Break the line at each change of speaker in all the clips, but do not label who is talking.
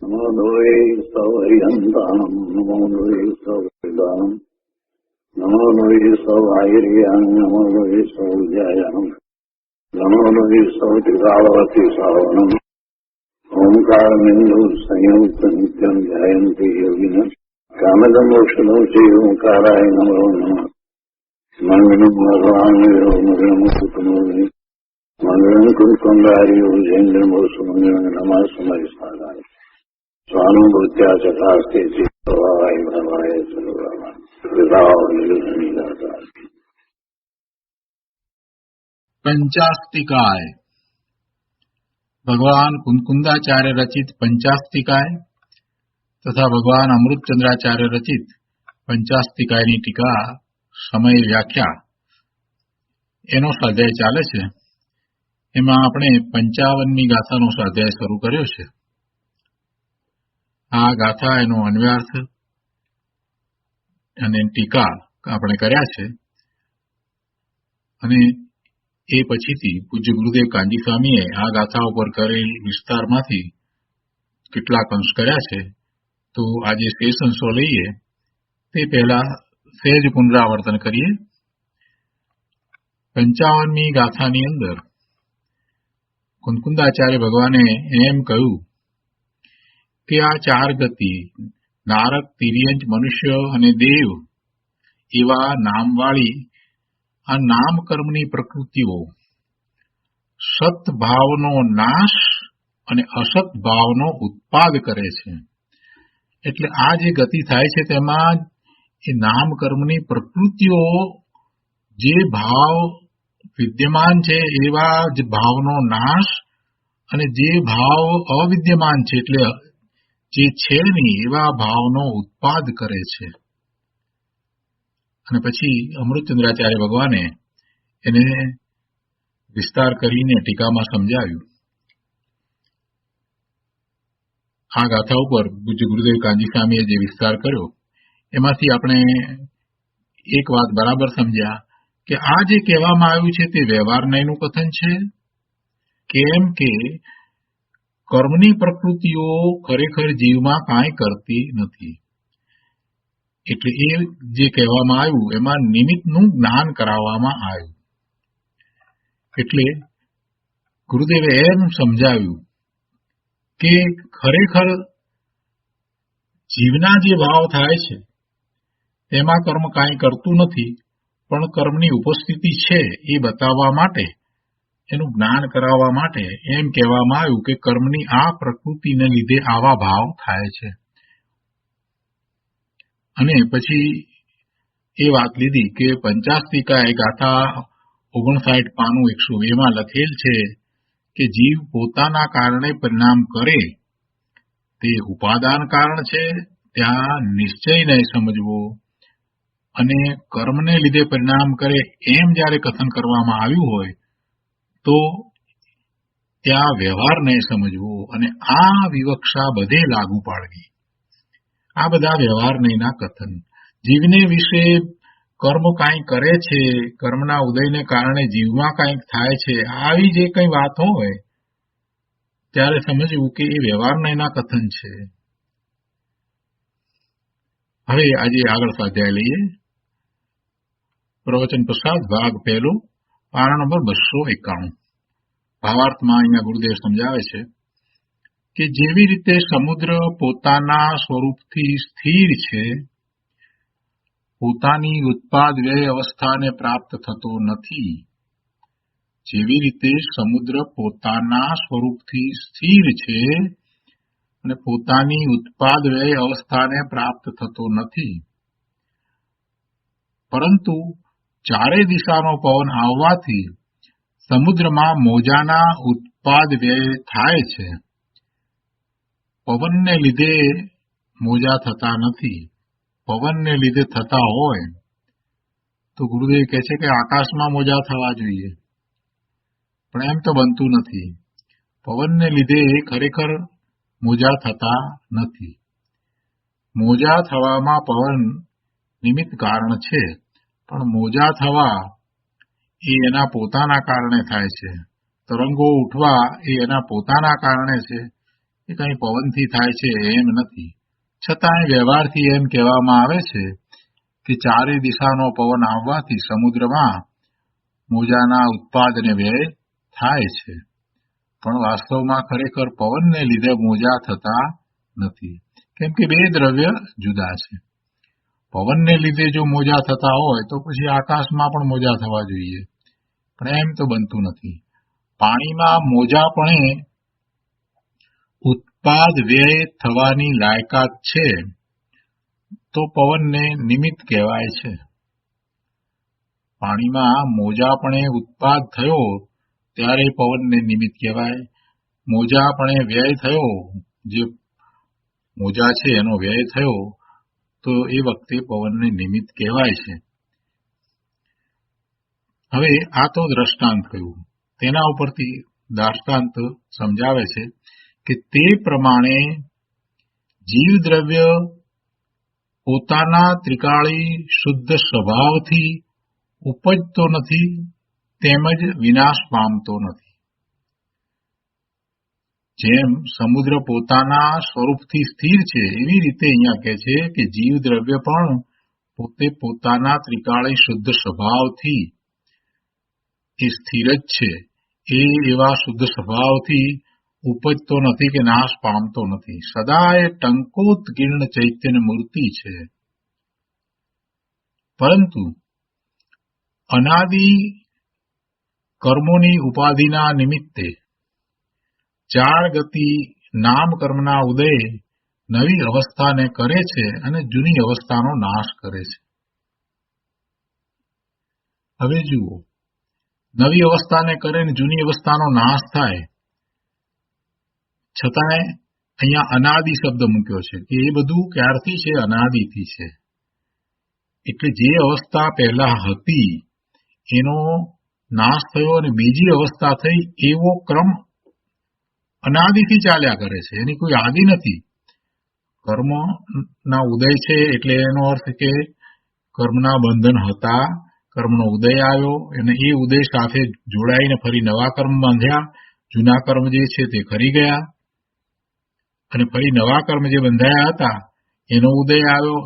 નમો દ્વૈ સૌહરિહંતાણમ નમો દ્વૈ સૌહરિદાનમ નમો દ્વૈ સૌહાયર્યાન નમો દ્વૈ સૌજ્યાયાનમ નમો દ્વૈ સૌતિકાવતી સાવનમ ઓંકારમિંદુ સંયુક્ત નિત્યમ ધ્યાયંતિ યોગિન કામદમોક્ષદો શ્રી ઓંકારાય નમો નમઃ મંગલમ ભગવાન મંગલમ કુટુંબે મંગલમ કુંડાર્યો જૈન્દ્રમોસુ મંગલમ નમઃ સમયસ્થાનાય સ્વાનુભૂત્યા ચકાસ્તે ચિત્તવાય ભવાય સર્વવા વિભાવનિર્ધનિદાતા.
પંચાસ્તિકાય ભગવાન કુંકુંદાચાર્ય રચિત પંચાસ્તિકાય તથા ભગવાન અમૃતચંદ્રાચાર્ય રચિત પંચાસ્તિકાયની ટીકા સમય વ્યાખ્યા એનો સ્વાધ્યાય ચાલે છે. એમાં આપણે 55મી ગાથાનો સ્વાધ્યાય શરૂ કર્યો છે. આ ગાથા એનો અન્વયાર્થ અને ટીકા આપણે કર્યા છે અને એ પછીથી પૂજ્ય ગુરુદેવ કાંજી સ્વામીએ આ ગાથા ઉપર કરેલ વિસ્તારમાંથી કેટલાક અંશ કર્યા છે. તો આજે શેષ અંશો લઈએ તે પહેલા સહેજ પુનરાવર્તન કરીએ. 55મી ગાથાની અંદર કુંકુંદાચાર્ય ભગવાને એમ કહ્યું કે આ ચાર ગતિ નારક, તિર્યંચ, મનુષ્ય અને દેવ એવા નામવાળી આ નામ કર્મની પ્રકૃતિઓ સત ભાવનો નાશ અને અસત ભાવનો ઉત્પાદ કરે છે. એટલે આ જે ગતિ થાય છે તેમાં એ નામ કર્મની પ્રકૃતિઓ જે ભાવ વિદ્યમાન છે એવા જ ભાવનો નાશ અને જે ભાવ અવિદ્યમાન છે એટલે જે છે નહીં એવા ભાવનો ઉત્પાદ કરે છે. અને પછી અમૃતચંદ્રાચાર્ય ભગવાને એને વિસ્તાર કરીને ટીકામાં સમજાવ્યું. આ ગાથા ઉપર પૂજ્ય ગુરુદેવ કાંજી સ્વામીએ જે વિસ્તાર કર્યો એમાંથી આપણે એક વાત બરાબર સમજ્યા કે આ જે કહેવામાં આવ્યું છે તે વ્યવહાર નયનું કથન છે. કેમ કે કર્મની પ્રકૃતિઓ ખરેખર જીવમાં કાંઈ કરતી નથી. એટલે એ જે કહેવામાં આવ્યું એમાં નિમિત્તનું જ્ઞાન કરાવવામાં આવ્યું. એટલે ગુરુદેવે એમ સમજાવ્યું કે ખરેખર જીવના જે ભાવ થાય છે તેમાં કર્મ કાંઈ કરતું નથી, પણ કર્મની ઉપસ્થિતિ છે એ બતાવવા માટે, એનું જ્ઞાન કરાવવા માટે એમ કહેવામાં આવ્યું કે કર્મની આ પ્રકૃતિને લીધે આવા ભાવ થાય છે. અને પછી એ વાત લીધી કે પંચાસ્તિકા એ ગાથા 59 પાનું 102 માં લખેલ છે કે જીવ પોતાના કારણે પરિણામ કરે તે ઉપાદાન કારણ છે, ત્યાં નિશ્ચય નહીં સમજવો. અને કર્મને લીધે પરિણામ કરે એમ જ્યારે કથન કરવામાં આવ્યું હોય તો ત્યાં વ્યવહાર નહીં સમજવો અને આ વિવક્ષા બધે લાગુ પાડવી. આ બધા વ્યવહાર નહીંના કથન. જીવને વિશે કર્મ કાંઈ કરે છે, કર્મના ઉદયને કારણે જીવમાં કાંઈક થાય છે, આવી જે કંઈ વાત હોય ત્યારે સમજવું કે એ વ્યવહાર નહીંના કથન છે. હવે આજે આગળ સ્વાધ્યાય લઈએ. પ્રવચન પ્રસાદ ભાગ પહેલો, પાના નંબર 291. ભાવાર્થમાં અહીંયા ગુરુદેવ સમજાવે છે કે જેવી રીતે સમુદ્ર પોતાના સ્વરૂપથી સ્થિર છે, પોતાની ઉત્પાદ વ્યય અવસ્થાને પ્રાપ્ત થતો નથી, જેવી રીતે સમુદ્ર પોતાના સ્વરૂપથી સ્થિર છે અને પોતાની ઉત્પાદ વ્યય અવસ્થાને પ્રાપ્ત થતો નથી, પરંતુ ચારે દિશાનો પવન આવવાથી સમુદ્રમાં મોજાના ઉત્પાદ વ્યય થાય છે. પવનને લીધે મોજા થતા નથી. પવનને લીધે થતા હોય તો ગુરુદેવ કહે છે કે આકાશમાં મોજા થવા જોઈએ, પણ એમ તો બનતું નથી. પવનને લીધે ખરેખર મોજા થતા નથી. મોજા થવામાં પવન નિમિત્ત કારણ છે, પણ મોજા થવા એ એના પોતાના કારણે થાય છે. તરંગો ઉઠવા એ એના પોતાના કારણે છે. એ કંઈ પવનથી થાય છે એમ નથી. છતાંય વ્યવહારથી એમ કહેવામાં આવે છે કે ચારે દિશાનો પવન આવવાથી સમુદ્રમાં મોજાના ઉત્પાદ અને વ્યય થાય છે, પણ વાસ્તવમાં ખરેખર પવનને લીધે મોજા થતા નથી, કેમ કે બે દ્રવ્ય જુદા છે. પવનને લીધે જો મોજા થતા હોય તો પછી આકાશમાં પણ મોજા થવા જોઈએ, પણ એમ તો બનતું નથી. પાણીમાં મોજાપણે ઉત્પાદ વ્યય થવાની લાયકાત છે તો પવનને નિમિત્ત કહેવાય છે. પાણીમાં મોજાપણે ઉત્પાદ થયો ત્યારે પવનને નિમિત્ત કહેવાય. મોજાપણે વ્યય થયો, જે મોજા છે એનો વ્યય થયો, તો એ વખતે પવનને નિમિત્ત કહેવાય છે. હવે આ તો દ્રષ્ટાંત કહ્યું, તેના ઉપરથી દાર્ષ્ટાંત સમજાવે છે કે તે પ્રમાણે જીવદ્રવ્ય પોતાના ત્રિકાળી શુદ્ધ સ્વભાવથી ઉપજતો નથી તેમજ વિનાશ પામતો નથી. જેમ સમુદ્ર પોતાના સ્વરૂપથી સ્થિર છે એવી રીતે અહીંયા કહે છે કે જીવદ્રવ્ય પણ પોતે પોતાના ત્રિકાળી શુદ્ધ સ્વભાવથી એ સ્થિર જ છે. એ એવા શુદ્ધ સ્વભાવથી ઉપજતો નથી કે નાશ પામતો નથી. સદા એ ટંકોત્કીર્ણ ચૈતન્ય મૂર્તિ છે, પરંતુ અનાદિ કર્મોની ઉપાધિના નિમિત્તે ચાર ગતિ નામ કર્મના ઉદય નવી અવસ્થાને કરે છે અને જૂની અવસ્થાનો નાશ કરે છે. હવે જુઓ, નવી અવસ્થાને કરે ને જૂની અવસ્થાનો નાશ થાય, છતાંય અહીંયા અનાદિ શબ્દ મૂક્યો છે કે એ બધું ક્યારથી છે? અનાદિથી છે. એટલે જે અવસ્થા પહેલા હતી એનો નાશ થયો અને બીજી અવસ્થા થઈ, એવો ક્રમ અનાદિથી ચાલ્યા કરે છે, એની કોઈ આદિ નથી. કર્મના ઉદય છે એટલે એનો અર્થ કે કર્મના બંધન હતા, કર્મનો ઉદય આવ્યો અને એ ઉદય સાથે જોડાઈને ફરી નવા કર્મ બાંધ્યા, જૂના કર્મ જે છે તે ખરી ગયા અને ફરી નવા કર્મ જે બંધાયા હતા એનો ઉદય આવ્યો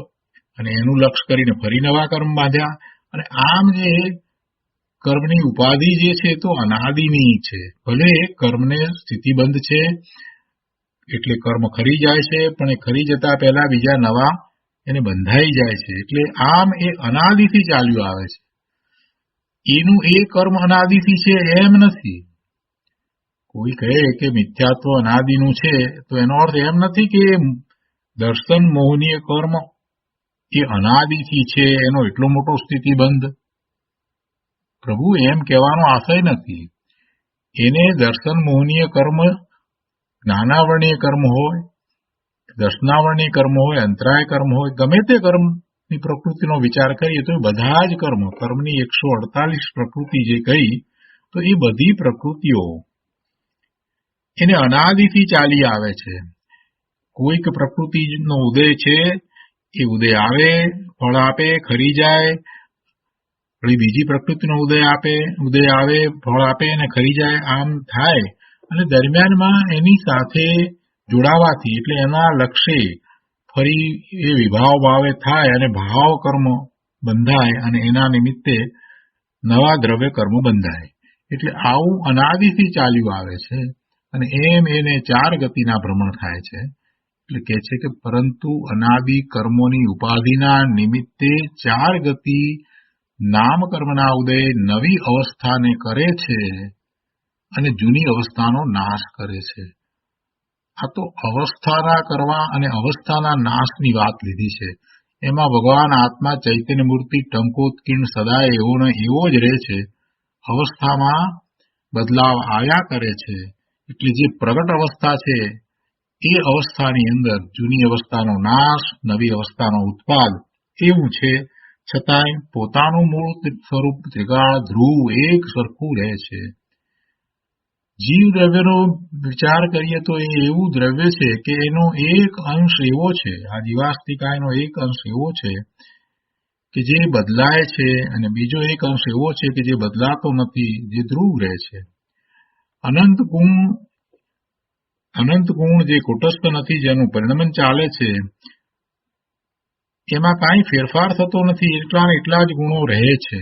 અને એનું લક્ષ્ય કરીને ફરી નવા કર્મ બાંધ્યા. અને આમ જે કર્મની ઉપાધિ જે છે તો અનાદિની છે. ભલે કર્મને સ્થિતિબંધ છે એટલે કર્મ ખરી જાય છે, પણ એ ખરી જતા પહેલા બીજા નવા એને બંધાઈ જાય છે. એટલે આમ એ અનાદિથી ચાલ્યું આવે છે. એનું એ કર્મ અનાદિથી છે એમ નથી. કોઈ કહે કે મિથ્યાત્વ અનાદિનું છે તો એનો અર્થ એમ નથી કે દર્શન મોહનીય કર્મ એ અનાદિથી છે એનો એટલો મોટો સ્થિતિબંધ. પ્રભુ એમ કહેવાનો આશય નથી. એને દર્શન મોહનીય કર્મ, જ્ઞાનાવરણીય કર્મ હોય, દર્શનાવરણીય કર્મ હોય, અંતરાય કર્મ હોય, ગમે તે કર્મની પ્રકૃતિનો વિચાર કરીએ તો બધા જ કર્મની 148 પ્રકૃતિ જે કહી, તો એ બધી પ્રકૃતિઓ એને અનાદિથી ચાલી આવે છે. કોઈક પ્રકૃતિનો ઉદય છે, એ ઉદય આવે, ફળ આપે, ખરી જાય, વળી બીજી પ્રકૃતિનો ઉદય આવે, ફળ આપે અને ખરી જાય, આમ થાય. અને દરમિયાનમાં એની સાથે જોડાવાથી એટલે એના લક્ષ્ય ફરી એ વિભાવ ભાવે થાય અને ભાવ કર્મ બંધાય અને એના નિમિત્તે નવા દ્રવ્ય કર્મ બંધાય. એટલે આવું અનાદિથી ચાલ્યું આવે છે અને એમ એને ચાર ગતિના ભ્રમણ થાય છે. એટલે કહે છે કે પરંતુ અનાદિ કર્મોની ઉપાધિના નિમિત્તે ચાર ગતિ નામ કર્મના ઉદય નવી અવસ્થાને કરે છે અને જૂની અવસ્થાનો નાશ કરે છે. આ તો અવસ્થાના કરવા અને અવસ્થાના નાશની વાત લીધી છે. એમાં ભગવાન આત્મા ચૈતન્ય મૂર્તિ ટંકોત્કીર્ણ સદાય એવો ને એવો જ રહે છે. અવસ્થામાં બદલાવ આવ્યા કરે છે. એટલે જે પ્રગટ અવસ્થા છે એ અવસ્થાની અંદર જૂની અવસ્થાનો નાશ, નવી અવસ્થાનો ઉત્પાદ એવું છે. છતાંય પોતાનું મૂળ સ્વરૂપ ત્રિકાળ ધ્રુવ એક સરખું રહે છે. જીવ દ્રવ્યનો વિચાર કરીએ તો એ એવું દ્રવ્ય છે કે એનો એક અંશ એવો છે, આ જીવાસ્તિકાયનો એક અંશ એવો છે કે જે બદલાય છે અને બીજો એક અંશ એવો છે કે જે બદલાતો નથી, જે ધ્રુવ રહે છે. અનંત ગુણ અનંત ગુણ જે કુટસ્થ નથી, જેનું પરિણમન ચાલે છે, એમાં કાંઈ ફેરફાર થતો નથી. એટલા ને એટલા જ ગુણો રહે છે.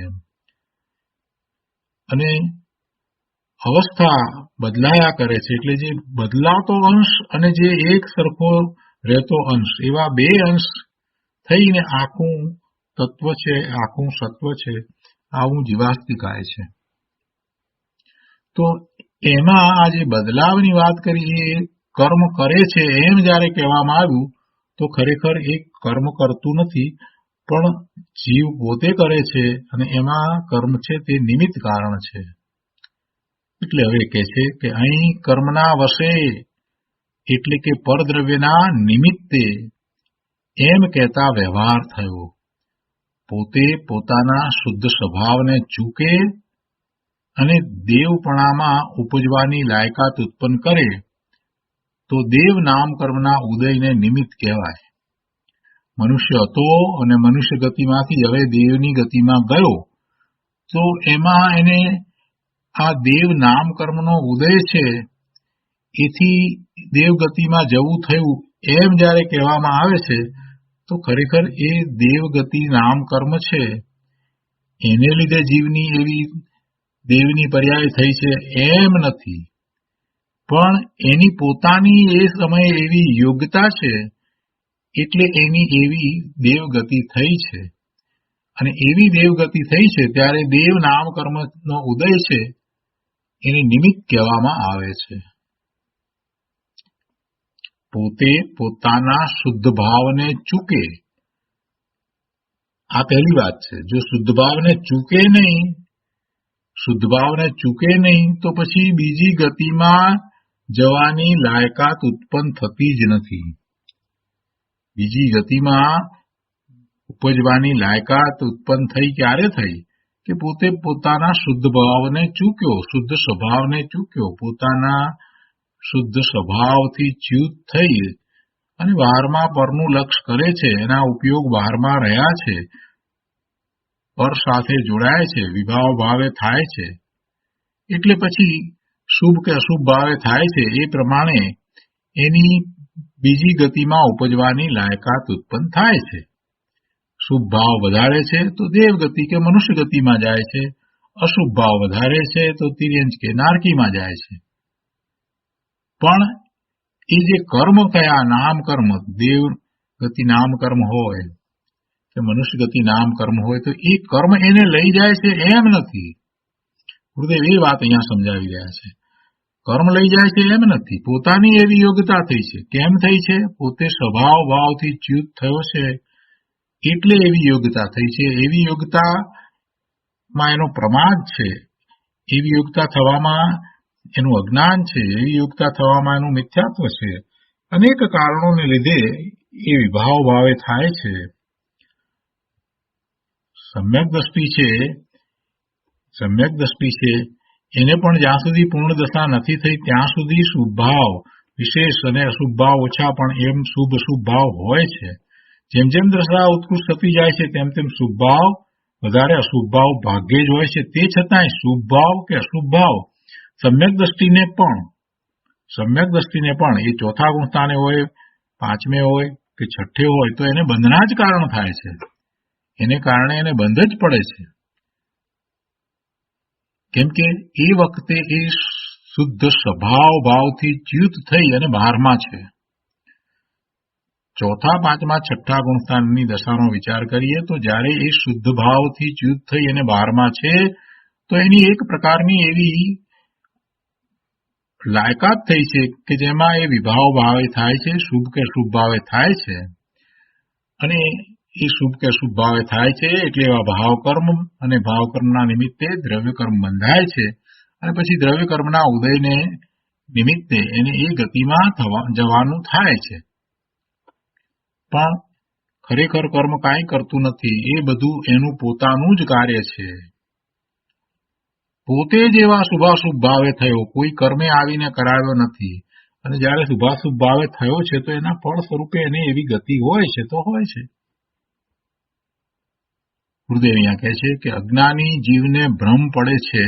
અને અવસ્થા બદલાયા કરે છે. એટલે જે બદલાતો અંશ અને જે એક સરખો રહેતો અંશ, એવા બે અંશ થઈને આખું તત્વ છે, આખું સત્વ છે, આવું જીવાસ્તિકાય છે. તો એમાં આ જે બદલાવની વાત કરી, એ કર્મ કરે છે એમ જયારે કહેવામાં આવ્યું, તો ખરેખર એ કર્મ કરતું નથી, પણ જીવ પોતે કરે છે. અને એમાં કર્મ છે તે નિમિત્ત કારણ છે. એટલે હવે કહે છે કે અહીં કર્મના વશે, એટલે કે પરદ્રવ્યના નિમિત્તે એમ કહેતા વ્યવહાર થયો. પોતે પોતાના શુદ્ધ સ્વભાવને ચૂકે અને દેવપણામાં ઉપજવાની લાયકાત ઉત્પન્ન કરે, તો દેવ નામ કર્મના ઉદયને નિમિત્ત કહેવાય. મનુષ્ય હતો અને મનુષ્ય ગતિમાંથી હવે દેવની ગતિમાં ગયો, તો એમાં એને આ દેવ નામ કર્મનો ઉદય છે, એથી દેવગતિમાં જવું થયું એમ જયારે કહેવામાં આવે છે, તો ખરેખર એ દેવગતિ નામ કર્મ છે, એને લીધે જીવની એવી દેવની પર્યાય થઈ છે એમ નથી. પણ એની પોતાની એ સમયે એવી યોગ્યતા છે, એટલે એની એવી દેવગતિ થઈ છે. અને એવી દેવગતિ થઈ છે ત્યારે દેવ નામ કર્મનો ઉદય છે, એને નિમિત્ત કહેવામાં આવે છે. પોતે પોતાના શુદ્ધ ભાવને ચૂકે, આ પહેલી વાત છે. જો શુદ્ધ ભાવને ચૂકે નહીં, તો પછી બીજી ગતિમાં જવાની લાયકાત ઉત્પન્ન થતી જ નથી. બીજી ગતિમાં ઉપજવાની લાયકાત ઉત્પન્ન થઈ ક્યારે થઈ? કે પોતે પોતાના શુદ્ધ ભાવને ચૂક્યો, શુદ્ધ સ્વભાવને ચૂક્યો, પોતાના શુદ્ધ સ્વભાવથી ચ્યુત થઈ અને બહારમાં પરનું લક્ષ કરે છે, એના ઉપયોગ બહારમાં રહ્યા છે, પર સાથે જોડાય છે, વિભાવ ભાવે થાય છે. એટલે પછી શુભ કે અશુભ ભાવે થાય છે, એ પ્રમાણે એની બીજી ગતિમાં ઉપજવાની લાયકાત ઉત્પન્ન થાય છે. શુભ ભાવ વધારે છે તો દેવગતિ કે મનુષ્ય ગતિમાં જાય છે, અશુભ ભાવ વધારે છે તો તિર્યંચ કે નારકીમાં જાય છે. પણ એ જે કર્મ કયા નામ કર્મ, દેવ ગતિ નામ કર્મ હોય કે મનુષ્ય ગતિ નામ કર્મ હોય, તો એ કર્મ એને લઈ જાય છે એમ નથી. ગુરુદેવ એ વાત અહીંયા સમજાવી રહ્યા છે. કર્મ લઈ જાય છે એમ નથી, પોતાની એવી યોગ્યતા થઈ છે. કેમ થઈ છે? પોતે સ્વભાવ ભાવથી ચ્યુત થયો છે, એટલે એવી યોગ્યતા થઈ છે. એવી યોગ્યતામાં એનો પ્રમાદ છે, એવી યોગ્યતા થવામાં એનું અજ્ઞાન છે, એવી યોગ્યતા થવામાં એનું મિથ્યાત્વ છે. અનેક કારણોને લીધે એ વિભાવ ભાવે થાય છે. સમ્યક દ્રષ્ટિ છે એને પણ જ્યાં સુધી પૂર્ણ દશા નથી થઈ ત્યાં સુધી શુભ ભાવ વિશેષ અને અશુભ ભાવ ઓછા, પણ એમ શુભ અશુભ ભાવ હોય છે. જેમ જેમ દશા ઉત્કૃષ્ટ થતી જાય છે તેમ તેમ શુભ ભાવ વધારે, અશુભ ભાવ ભાગ્યે જ હોય છે. તે છતાંય શુભ ભાવ કે અશુભ ભાવ સમ્યક દ્રષ્ટિને પણ એ ચોથા ગુણ સ્થાને હોય, પાંચમે હોય કે છઠ્ઠે હોય, તો એને બંધના જ કારણ થાય છે. એને કારણે એને બંધ જ પડે છે. કેમ કે એ વખતે એ શુદ્ધ સ્વભાવ ભાવથી ચ્યુત થઈ અને બહારમાં છે. ચોથા, પાંચમા, છઠ્ઠા ગુણસ્થાનની દશાનો વિચાર કરીએ તો જ્યારે એ શુદ્ધ ભાવથી ચ્યુત થઈ અને બહારમાં છે, તો એની એક પ્રકારની એવી લાયકાત થઈ છે કે જેમાં એ વિભાવ ભાવે થાય છે, શુભ કે શુભ ભાવે થાય છે. અને એ શુભ કે શુભ ભાવે થાય છે એટલે એવા ભાવકર્મ અને ભાવકર્મના નિમિત્તે દ્રવ્યકર્મ બંધાય છે. અને પછી દ્રવ્યકર્મના ઉદયને નિમિત્તે એને એ ગતિમાં જવાનું થાય છે. પણ ખરેખર કર્મ કાંઈ કરતું નથી, એ બધું એનું પોતાનું જ કાર્ય છે. પોતે જ એવા શુભાશુભ ભાવે થયો, કોઈ કર્મે આવીને કરાવ્યો નથી. અને જયારે શુભાશુભ ભાવે થયો છે તો એના ફળ સ્વરૂપે એને એવી ગતિ હોય છે તો હોય છે. ગુરુદેવ અહીંયા કહે છે કે અજ્ઞાની જીવને ભ્રમ પડે છે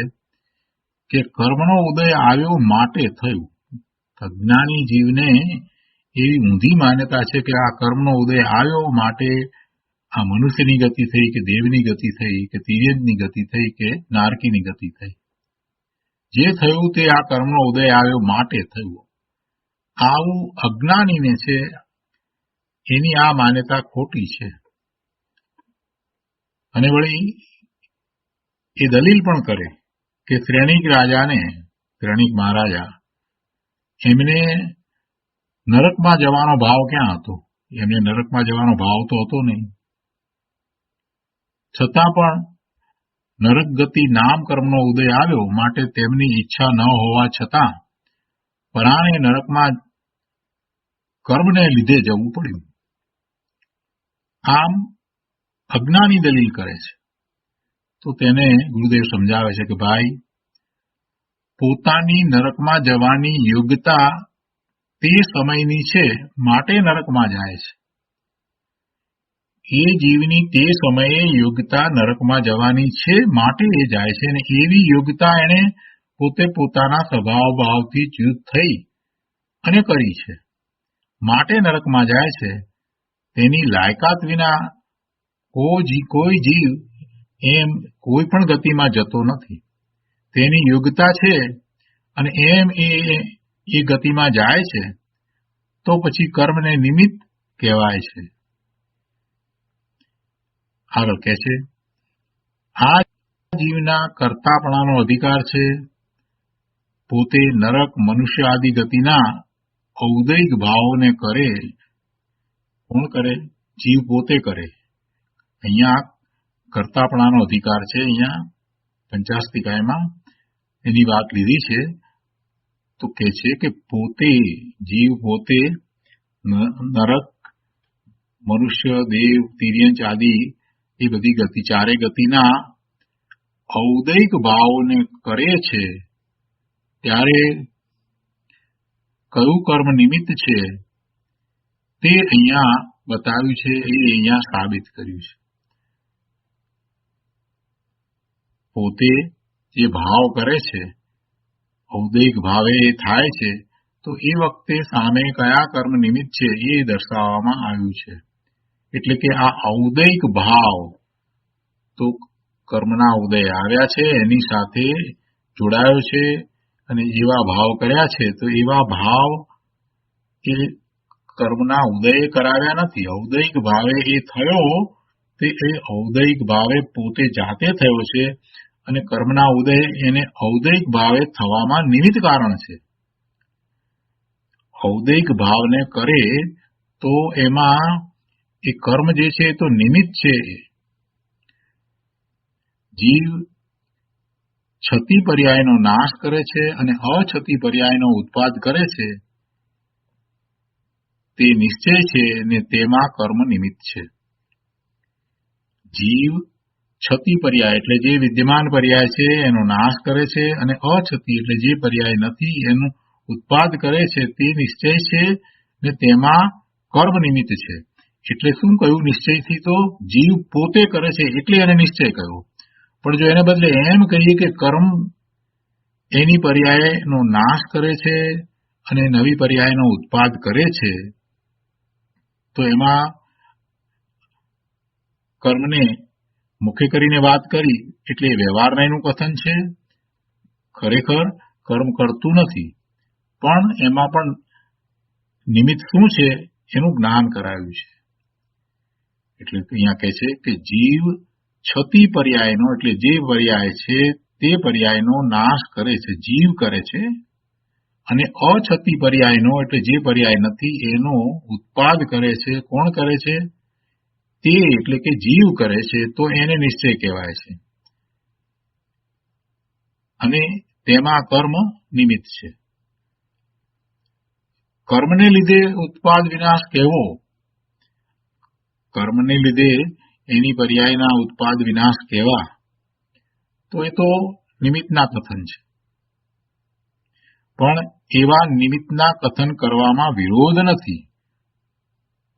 કે કર્મનો ઉદય આવ્યો માટે થયું. અજ્ઞાની જીવને એવી ઊંધી માન્યતા છે કે આ કર્મનો ઉદય આવ્યો માટે આ મનુષ્યની ગતિ થઈ કે દેવની ગતિ થઈ કે તિર્યંતની ગતિ થઈ કે નારકીની ગતિ થઈ. જે થયું તે આ કર્મનો ઉદય આવ્યો માટે થયું. આવું અજ્ઞાનીને છે એની આ માન્યતા ખોટી છે. અને વળી એ દલીલ પણ કરે કે શ્રેણિક રાજાને, શ્રેણિક મહારાજા, એમને નરકમાં જવાનો ભાવ ક્યાં હતો? એમને નરકમાં જવાનો ભાવ તો હતો નહીં. છતાં પણ નરક ગતિ નામ કર્મનો ઉદય આવ્યો માટે તેમની ઈચ્છા ન હોવા છતાં પરાણે નરકમાં કર્મને લીધે જવું પડ્યું. આમ અજ્ઞાની દલીલ કરે છે તો તેને ગુરુદેવ સમજાવે છે કે ભાઈ, પોતાની નરકમાં જવાની યોગ્યતા તે સમયની છે માટે નરકમાં જાય છે. એ જીવની તે સમયે યોગ્યતા નરકમાં જવાની છે માટે એ જાય છે, અને એવી યોગ્યતા એને પોતે પોતાના સ્વભાવ ભાવથી ચ્યુત થઈ અને કરી છે માટે નરકમાં જાય છે. તેની લાયકાત વિના કોઈ જીવ એમ કોઈ પણ ગતિમાં જતો નથી. તેની યોગ્યતા છે અને એમ એ ગતિમાં જાય છે તો પછી કર્મને નિમિત્ત કહેવાય છે. આગળ કહે છે, આ જીવના કર્તાપણાનો અધિકાર છે. પોતે નરક, મનુષ્ય આદિ ગતિના ઔદૈક ભાવોને કરે. કોણ કરે? જીવ પોતે કરે. અહીંયા કર્તાપણાનો અધિકાર છે. અહીંયા પંચાસ્તિકાયમાં એની વાત લીધી છે. તો કહે છે કે પોતે, જીવ પોતે નરક, મનુષ્ય, દેવ, તિર્યંચ આદિ એ બધી ગતિ, ચારે ગતિના ઔદૈક ભાવોને કરે છે. ત્યારે કયું કર્મ નિમિત્ત છે તે અહીંયા બતાવ્યું છે, એ અહીંયા સાબિત કર્યું છે. પોતે જે ભાવ કરે છે, ઔદૈક ભાવે એ થાય છે, તો એ વખતે સામે કયા કર્મ નિમિત્ત છે એ દર્શાવવામાં આવ્યું છે. એટલે કે આ ઔદૈક ભાવ તો કર્મના ઉદય આવ્યા છે એની સાથે જોડાયો છે અને એવા ભાવ કર્યા છે, તો એવા ભાવ એ કર્મના ઉદય કરાવ્યા નથી. ઔદૈક ભાવે એ થયો તે એ ઔદૈક ભાવે પોતે જાતે થયો છે અને કર્મના ઉદય એને ઔદૈક ભાવે થવામાં નિમિત્ત કારણ છે. ઔદૈક ભાવને કરે તો એમાં એ કર્મ જે છે એ તો નિમિત્ત છે. જીવ છતી પર્યાયનો નાશ કરે છે અને અછતી પર્યાયનો ઉત્પાદ કરે છે તે નિશ્ચય છે ને તેમાં કર્મ નિમિત્ત છે. જીવ છતી પર્યાય એટલે જે વિદ્યમાન પર્યાય છે એનો નાશ કરે છે અને અછતી એટલે જે પર્યાય નથી એનું ઉત્પાદ કરે છે તે નિશ્ચય છે ને તેમાં કર્મ નિમિત્ત છે. એટલે શું કહ્યું? નિશ્ચયથી તો જીવ પોતે કરે છે એટલે એને નિશ્ચય કહ્યો. પણ જો એને બદલે એમ કહીએ કે કર્મ એની પર્યાયનો નાશ કરે છે અને નવી પર્યાયનો ઉત્પાદ કરે છે, તો એમાં કર્મને મુખ્ય કરીને વાત કરી એટલે વ્યવહારના એનું કથન છે. ખરેખર કર્મ કરતું નથી, પણ એમાં પણ નિમિત્ત શું છે એનું જ્ઞાન કરાવ્યું છે. એટલે અહીંયા કહે છે કે જીવ છતી પર્યાયનો એટલે જે પર્યાય છે તે પર્યાયનો નાશ કરે છે, જીવ કરે છે, અને અછતી પર્યાયનો એટલે જે પર્યાય નથી એનો ઉત્પાદ કરે છે. કોણ કરે છે? તે એટલે કે જીવ કરે છે, તો એને નિશ્ચય કહેવાય છે અને તેમાં કર્મ નિમિત્ત છે. કર્મને લીધે ઉત્પાદ વિનાશ કહેવો, કર્મને લીધે એની પર્યાયના ઉત્પાદ વિનાશ કહેવા, તો એ તો નિમિત્તના કથન છે. પણ એવા નિમિત્તના કથન કરવામાં વિરોધ નથી.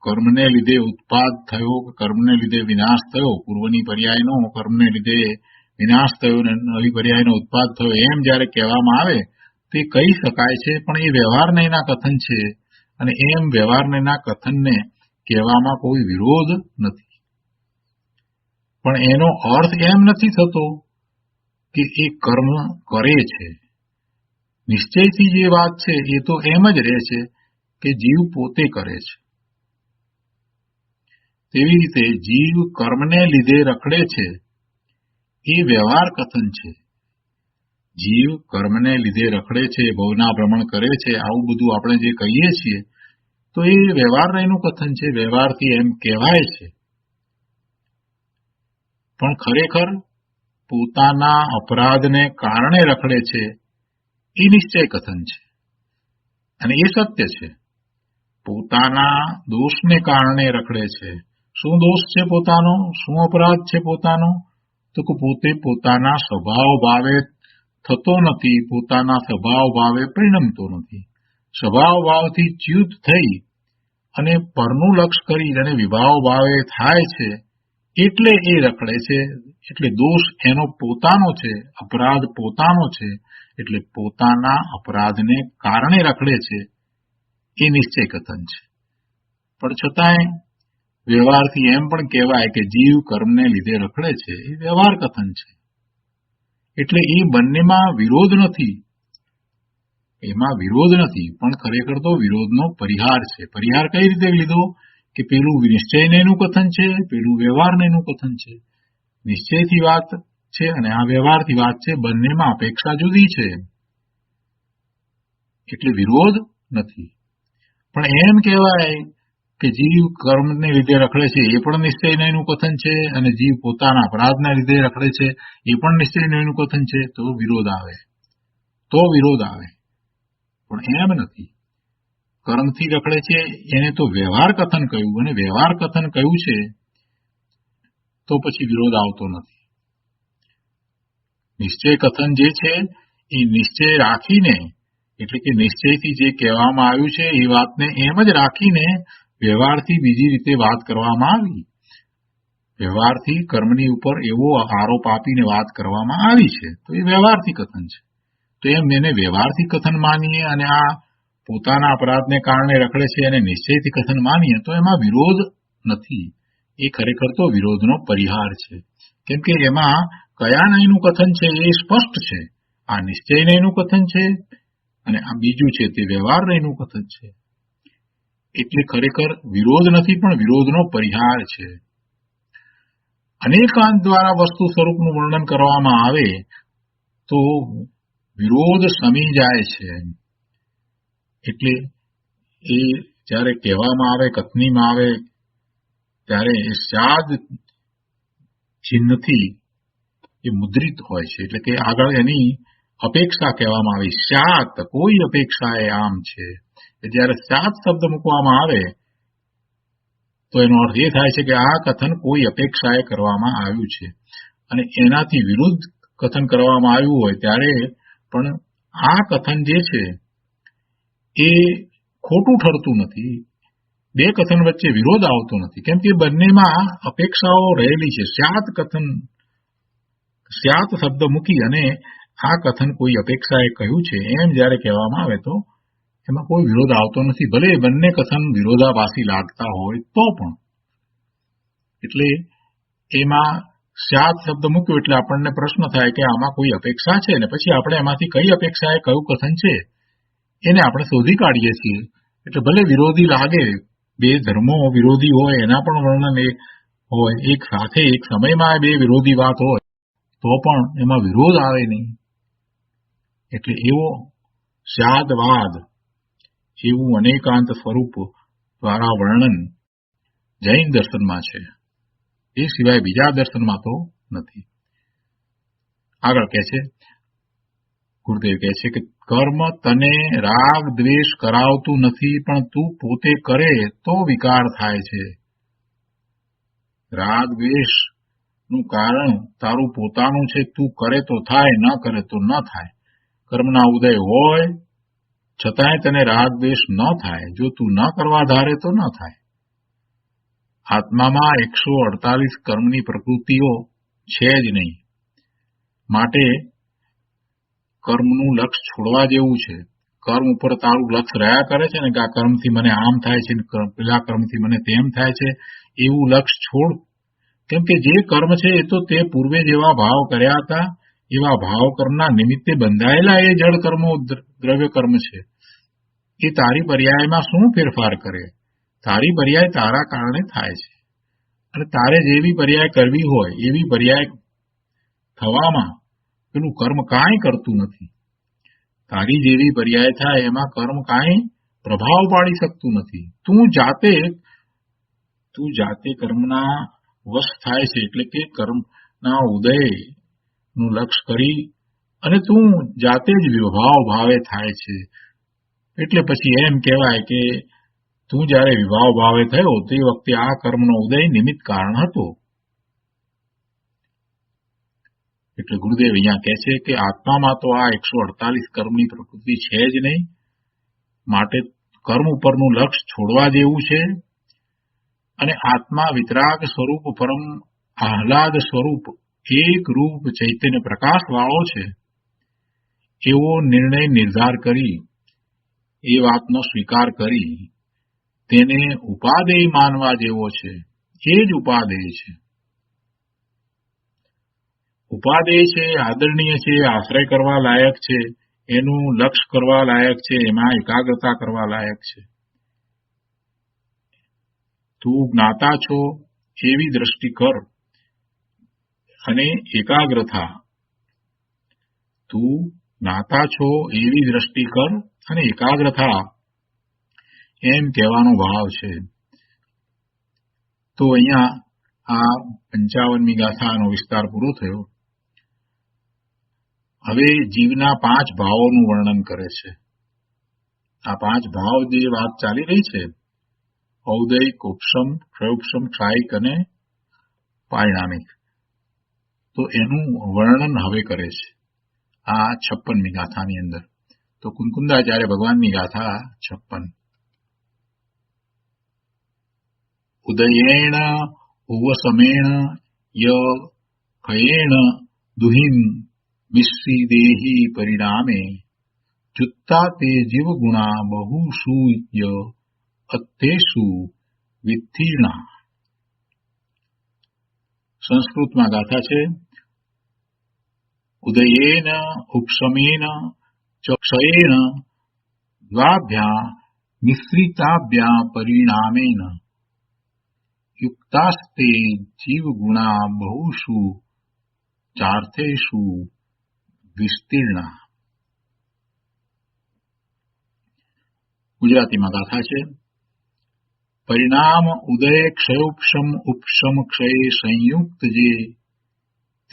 કર્મને લીધે ઉત્પાદ થયો, કર્મને લીધે વિનાશ થયો, પૂર્વની પર્યાયનો કર્મને લીધે વિનાશ થયો અને નવી પર્યાયનો ઉત્પાદ થયો એમ જયારે કહેવામાં આવે તે કહી શકાય છે, પણ એ વ્યવહારનયના કથન છે, અને એમ વ્યવહારનયના કથનને કહેવામાં કોઈ વિરોધ નથી. પણ એનો અર્થ એમ નથી થતો કે એ કર્મ કરે છે. નિશ્ચયથી જે વાત છે એ તો એમ જ રહે છે કે જીવ પોતે કરે છે. તેવી રીતે જીવ કર્મને લીધે રખડે છે એ વ્યવહાર કથન છે. જીવ કર્મને લીધે રખડે છે, ભવના ભ્રમણ કરે છે, આવું બધું આપણે જે કહીએ છીએ તો એ વ્યવહારનું કથન છે, વ્યવહારથી એમ કહેવાય છે. પણ ખરેખર પોતાના અપરાધને કારણે રખડે છે એ નિશ્ચય કથન છે, અને એ સત્ય છે. પોતાના દોષને કારણે રખડે છે. શું દોષ છે પોતાનો? શું અપરાધ છે પોતાનો? તો કે પોતે પોતાના સ્વભાવ ભાવે થતો નથી, પોતાના સ્વભાવ ભાવે પરિણમતો નથી. સ્વભાવ ભાવથી ચ્યુત થઈ અને પરનું લક્ષ કરી અને વિભાવ ભાવે થાય છે, એટલે એ રખડે છે. એટલે દોષ એનો પોતાનો છે, અપરાધ પોતાનો છે, એટલે પોતાના અપરાધને કારણે રખડે છે એ નિશ્ચય કથન છે. પણ છતાંય વ્યવહારથી એમ પણ કહેવાય કે જીવ કર્મને લીધે રખડે છે, એ વ્યવહાર કથન છે. એટલે એ બંનેમાં વિરોધ નથી, એમાં વિરોધ નથી, પણ ખરેખર તો વિરોધનો પરિહાર છે. પરિહાર કઈ રીતે લીધો? કે પેલું નિશ્ચયનું કથન છે, પેલું વ્યવહારનું કથન છે. નિશ્ચયથી વાત છે અને આ વ્યવહારથી વાત છે, બંનેમાં અપેક્ષા જુદી છે, એટલે વિરોધ નથી. પણ એમ કહેવાય કે જીવ કર્મને લીધે રખડે છે એ પણ નિશ્ચયનું કથન છે, અને જીવ પોતાના અપરાધના લીધે રખડે છે એ પણ નિશ્ચયનું કથન છે, તો વિરોધ આવે. પણ એમ નથી. કર્મથી રખડે છે એને તો વ્યવહાર કથન કહ્યું, અને વ્યવહાર કથન કહ્યું છે તો પછી વિરોધ આવતો નથી. નિશ્ચય કથન જે છે એ નિશ્ચય રાખીને, એટલે કે નિશ્ચયથી જે કહેવામાં આવ્યું છે એ વાતને એમ જ રાખીને વ્યવહારથી બીજી રીતે વાત કરવામાં આવી. વ્યવહારથી કર્મની ઉપર એવો આરોપ આપીને વાત કરવામાં આવી છે, તો એ વ્યવહારથી કથન છે. તો એમ એને વ્યવહારથી કથન માનીએ અને આ પોતાના અપરાધને કારણે રખડે છે અને નિશ્ચયથી કથન માનીએ તો એમાં વિરોધ નથી. એ ખરેખર તો વિરોધનો પરિહાર છે. કેમ કે એમાં કયા નયનું કથન છે એ સ્પષ્ટ છે. આ નિશ્ચય નયનું કથન છે અને આ બીજું છે તે વ્યવહાર નયનું કથન છે. એટલે ખરેખર વિરોધ નથી, પણ વિરોધનો પરિહાર છે. અનેકાંત દ્વારા વસ્તુ સ્વરૂપનું વર્ણન કરવામાં આવે તો વિરોધ શમી જાય છે. એટલે એ જયારે કહેવામાં આવે, કથનીમાં આવે, ત્યારે એ શાદ ચિહ્નથી એ મુદ્રિત હોય છે. એટલે કે આગળ એની અપેક્ષા કહેવામાં આવી. શાત કોઈ અપેક્ષા એ આમ છે. જયારે શાત શબ્દ મૂકવામાં આવે તો એનો અર્થ એ થાય છે કે આ કથન કોઈ અપેક્ષાએ કરવામાં આવ્યું છે, અને એનાથી વિરુદ્ધ કથન કરવામાં આવ્યું હોય ત્યારે પણ આ કથન જે છે એ ખોટું ઠરતું નથી. બે કથન વચ્ચે વિરોધ આવતો નથી, કેમ કે બંનેમાં અપેક્ષાઓ રહેલી છે. સ્યાત શબ્દ મૂકી અને આ કથન કોઈ અપેક્ષાએ કહ્યું છે એમ જયારે કહેવામાં આવે તો એમાં કોઈ વિરોધ આવતો નથી, ભલે બંને કથન વિરોધાભાસી લાગતા હોય તો પણ. એટલે એમાં સ્યાત શબ્દ મૂક્યો એટલે આપણને પ્રશ્ન થાય કે આમાં કોઈ અપેક્ષા છે, ને પછી આપણે એમાંથી કઈ અપેક્ષાએ કયું કથન છે એને આપણે શોધી કાઢીએ છીએ. એટલે ભલે વિરોધી લાગે, બે ધર્મો વિરોધી હોય એના પણ વર્ણન એ હોય, એક સાથે એક સમયમાં બે વિરોધી વાત હોય તો પણ એમાં વિરોધ આવે નહીં. એટલે એવો સ્યાદવાદ, એવું અનેકાંત સ્વરૂપ દ્વારા વર્ણન જૈન દર્શનમાં છે, એ સિવાય બીજા દર્શનમાં તો નથી. આગળ કહે છે, ગુરુદેવ કહે છે કે કર્મ તને રાગ દ્વેષ કરાવતું નથી, પણ તું પોતે કરે તો વિકાર થાય છે. રાગ દ્વેષ નું કારણ તારું પોતાનું છે, તું કરે તો થાય, ન કરે તો ન થાય. કર્મના ઉદય હોય છતાંય તને રાગ દ્વેષ ન થાય, જો તું ન કરવા ધારે તો ન થાય. આત્મામાં 148 કર્મની પ્રકૃતિઓ છે જ નહીં, માટે કર્મનું લક્ષ છોડવા જેવું છે. કર્મ ઉપર તારું લક્ષ રહ્યા કરે છે ને કે આ કર્મથી મને આમ થાય છે ને પેલા કર્મથી મને તેમ થાય છે, એવું લક્ષ છોડ. કેમ કે જે કર્મ છે એ તો તે પૂર્વે જેવા ભાવ કર્યા હતા એવા ભાવ કર્મના નિમિત્તે બંધાયેલા એ જળ કર્મો દ્રવ્ય કર્મ છે. એ તારી પર્યાયમાં શું ફેરફાર કરે? તારી પર્યાય તારા કારણે થાય છે, અને તારે જેવી પર્યાય કરવી હોય એવી પર્યાય થવામાં પેલું કર્મ કાંઈ કરતું નથી. તારી જેવી પર્યાય થાય એમાં કર્મ કાંઈ પ્રભાવ પાડી શકતું નથી. તું જાતે કર્મના વશ થાય છે, એટલે કે કર્મના ઉદયનું લક્ષ કરી અને તું જાતે જ વિભાવ ભાવે થાય છે. એટલે પછી એમ કહેવાય કે તું જયારે વિભાવ ભાવે થયો તે વખતે આ કર્મનો ઉદય નિમિત્ત કારણ હતો. એટલે ગુરુદેવ અહીંયા કહે છે કે આત્મામાં તો આ 148 કર્મની પ્રકૃતિ છે જ નહીં, માટે કર્મ ઉપરનું લક્ષ છોડવા જેવું છે. અને આત્મા વિતરાગ સ્વરૂપ, પરમ આહલાદ સ્વરૂપ, એક રૂપ ચૈતન્ય પ્રકાશ વાળો છે, એવો નિર્ધાર કરી, એ વાતનો સ્વીકાર કરી તેને ઉપાદેય માનવા જેવો છે. એ જ ઉપાદેય છે. ઉપાદેય છે, આદરણીય છે, આશ્રય કરવા લાયક છે, એનું લક્ષ કરવા લાયક છે, એમાં એકાગ્રતા કરવા લાયક છે. તું જ્ઞાતા છો એવી દ્રષ્ટિ કર અને એકાગ્ર થા. તું જ્ઞાતા છો એવી દ્રષ્ટિ કર અને એકાગ્ર થા, એમ કહેવાનો ભાવ છે. તો અહીંયા આ 55મી ગાથાનો વિસ્તાર પૂરો થયો. હવે જીવના 5 ભાવોનું વર્ણન કરે છે. આ 5 ભાવ જે વાત ચાલી રહી છે, ઔદયિક, ઉપશમ, ક્ષયોપશમ, ક્ષાયિક અને પારિણામિક, તો એનું વર્ણન હવે કરે છે આ 56મી ગાથાની અંદર. તો કુંકુંદાચાર્ય ભગવાનની ગાથા 56. ઉદયેણ ઉવસમેણ ય ખયેણ દુહિમ મિશ્રી દેહી પરિણામે ચુત્તા તે જીવગુણા બહુષુ ય અત્યેષુ વિત્તીર્ણા. સંસ્કૃતમાં ગાથા છે. ઉદયેન ઉપશમેન ચ ક્ષયેન દ્વાભ્યા મિશ્રિતાભ્યા પરિણામેન યુક્તાસ્તે જીવગુણા બહુષુ ચાર્થેષુ વિસ્તીર્ણા. ગુજરાતીમાં ગાથા છે. પરિણામ ઉદય ક્ષયોપશમ ઉપશમ ક્ષય સંયુક્ત જે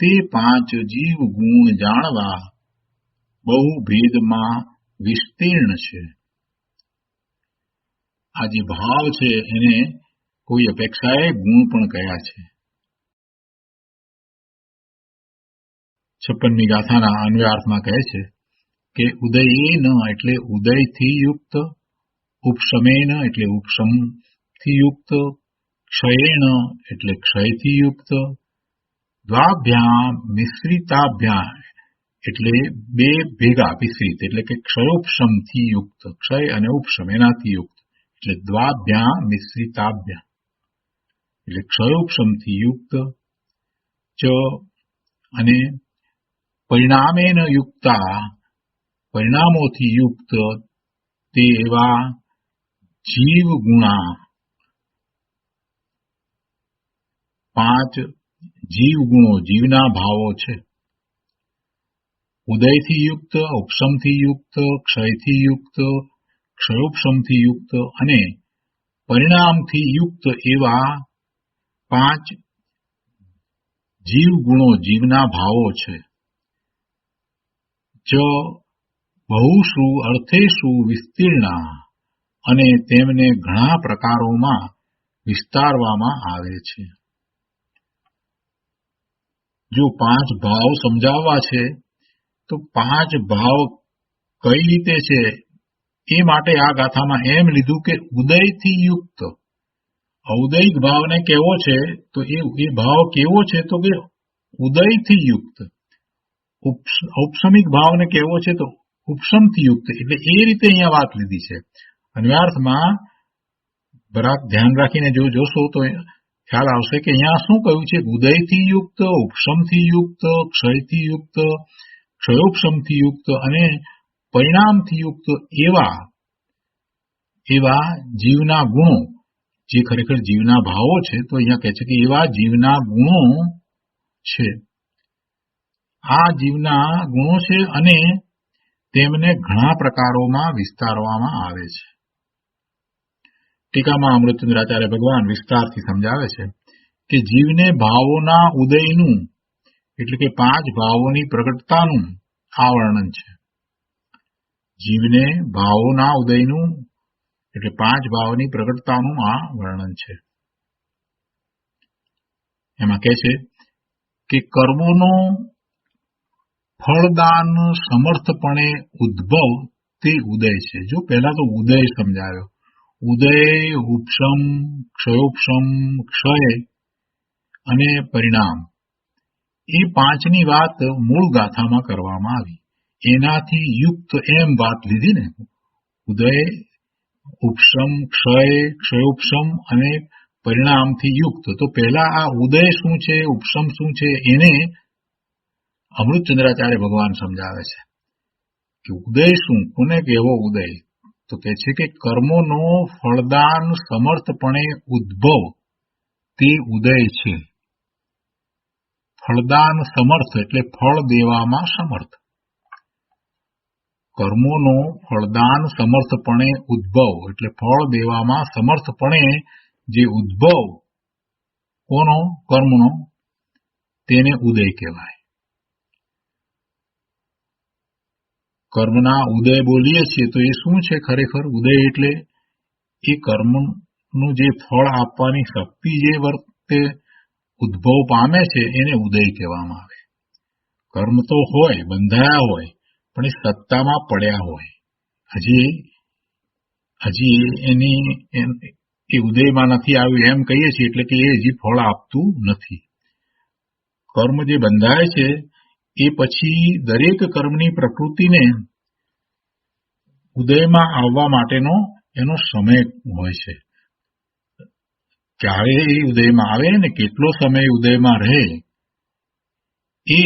તે 5 જીવ ગુણ જાણવા બહુ ભેદમાં વિસ્તીર્ણ છે. આ જે ભાવ છે એને કોઈ અપેક્ષાએ ગુણ પણ કહ્યા છે. 56મી ગાથાના અન્વયાર્થમાં કહે છે કે ઉદયેન એટલે ઉદયથી યુક્ત, ઉપશમેન એટલે ઉપશમથી યુક્ત, ક્ષયેણ એટલે ક્ષયથી યુક્ત, દ્વાભ્યા મિશ્રિતાભ્યા એટલે 2 ભેગા મિશ્રિત એટલે કે ક્ષયોપશમથી યુક્ત, ક્ષય અને ઉપશમ એનાથી યુક્ત એટલે દ્વાભ્યા મિશ્રિતાભ્યા એટલે ક્ષયોપશમથી યુક્ત, ચ અને પરિણામેન યુક્તા પરિણામોથી યુક્ત તે એવા જીવ ગુણા 5 જીવ ગુણો જીવના ભાવો છે. ઉદયથી યુક્ત, ઉપશમથી યુક્ત, ક્ષયથી યુક્ત, ક્ષયોપશમથી યુક્ત અને પરિણામથી યુક્ત એવા 5 જીવ ગુણો જીવના ભાવો છે. જ બહુષુ અર્થેષુ વિસ્તીર્ણા અને તેમને ઘણા પ્રકારોમાં વિસ્તારવામાં આવે છે. જો 5 ભાવ સમજાવવા છે તો 5 ભાવ કઈ રીતે છે એ માટે આ ગાથામાં એમ લીધું કે ઉદયથી યુક્ત. ઔદયિક ભાવને કેવો છે તો એ ભાવ કેવો છે તો કે ઉદયથી યુક્ત. ક્ષયોપશમ ભાવ કેવો છે તો કે ક્ષયથી યુક્ત. ઉપશમ ભાવ કેવો છે તો કે ઉપશમથી યુક્ત. દ્વાભ્યા મિશ્રિતાભ્યા એટલે 2 ભેગા મિશ્રિત એટલે કે ક્ષયોપશમથી યુક્ત, ક્ષય અને ઉપશમ એનાથી યુક્ત એટલે દ્વાભ્યા મિશ્રિતાભ્યા એટલે ક્ષયોપશમથી યુક્ત, ચ અને પરિણામેન યુક્તા પરિણામોથી યુક્ત તે એવા જીવ ગુણા 5 જીવ ગુણો જીવના ભાવો છે. ઔપસમિક ભાવને કેવો છે તો ઉપશમથી યુક્ત, એટલે એ રીતે અહીંયા વાત લીધી છે. અન્વયાર્થમાં બરાબર ધ્યાન રાખીને જો જોશો તો ખ્યાલ આવશે કે અહીંયા શું કહ્યું છે, ઉદયથી યુક્ત, ઉપશમથી યુક્ત, ક્ષયથી યુક્ત, ક્ષયોપશમથી યુક્ત અને પરિણામથી યુક્ત એવા જીવના ગુણો, જે ખરેખર જીવના ભાવો છે, તો અહીંયા કહે છે કે એવા જીવના ગુણો છે. આ જીવના ગુણો છે અને તેમને ઘણા પ્રકારોમાં વિસ્તારવામાં આવે છે. ટીકામાં અમૃતચંદ્રાચાર્ય ભગવાન વિસ્તારથી સમજાવે છે કે જીવને ભાવોના ઉદયનું એટલે કે 5 ભાવોની પ્રગટતાનું આ વર્ણન છે. જીવને ભાવોના ઉદયનું એટલે 5 ભાવની પ્રગટતાનું આ વર્ણન છે. એમાં કહે છે કે કર્મોનો ફળદાન સમર્થપણે ઉદ્ભવ તે ઉદય છે. જો પહેલા તો ઉદય સમજાવ્યો, ઉદય, ઉપશમ, ક્ષયોપશમ, ક્ષય અને પરિણામ, એ 5ની વાત મૂળ ગાથામાં કરવામાં આવી. એનાથી યુક્ત એમ વાત લીધી ને, ઉદય, ઉપશમ, ક્ષય, ક્ષયોપશમ અને પરિણામથી યુક્ત. તો પહેલા આ ઉદય શું છે, ઉપશમ શું છે, એને અમૃતચંદ્રાચાર્ય ભગવાન સમજાવે છે કે ઉદય શું, કોને કહેવો ઉદય? તો કહે છે કે કર્મોનો ફળદાન સમર્થપણે ઉદ્ભવ તે ઉદય છે. ફળદાન સમર્થ એટલે ફળ દેવામાં સમર્થ. કર્મોનો ફળદાન સમર્થપણે ઉદ્ભવ એટલે ફળ દેવામાં સમર્થપણે જે ઉદ્ભવ કોનો, કર્મનો, તેને ઉદય કહેવાય. કર્મના ઉદય બોલીએ છીએ તો એ શું છે ખરેખર? ઉદય એટલે એ કર્મનું જે ફળ આપવાની શક્તિ જે વર્તે ઉદ્ભવ પામે છે એને ઉદય કહેવામાં આવે. કર્મ તો હોય, બંધાયા હોય, પણ એ સત્તામાં પડ્યા હોય, હજી એની એ ઉદયમાં નથી આવ્યું એમ કહીએ છીએ, એટલે કે એ હજી ફળ આપતું નથી. કર્મ જે બંધાય છે એ પછી દરેક કર્મની પ્રકૃતિને ઉદયમાં આવવા માટેનો એનો સમય હોય છે. ક્યારે એ ઉદયમાં આવે ને કેટલો સમય ઉદયમાં રહે, એ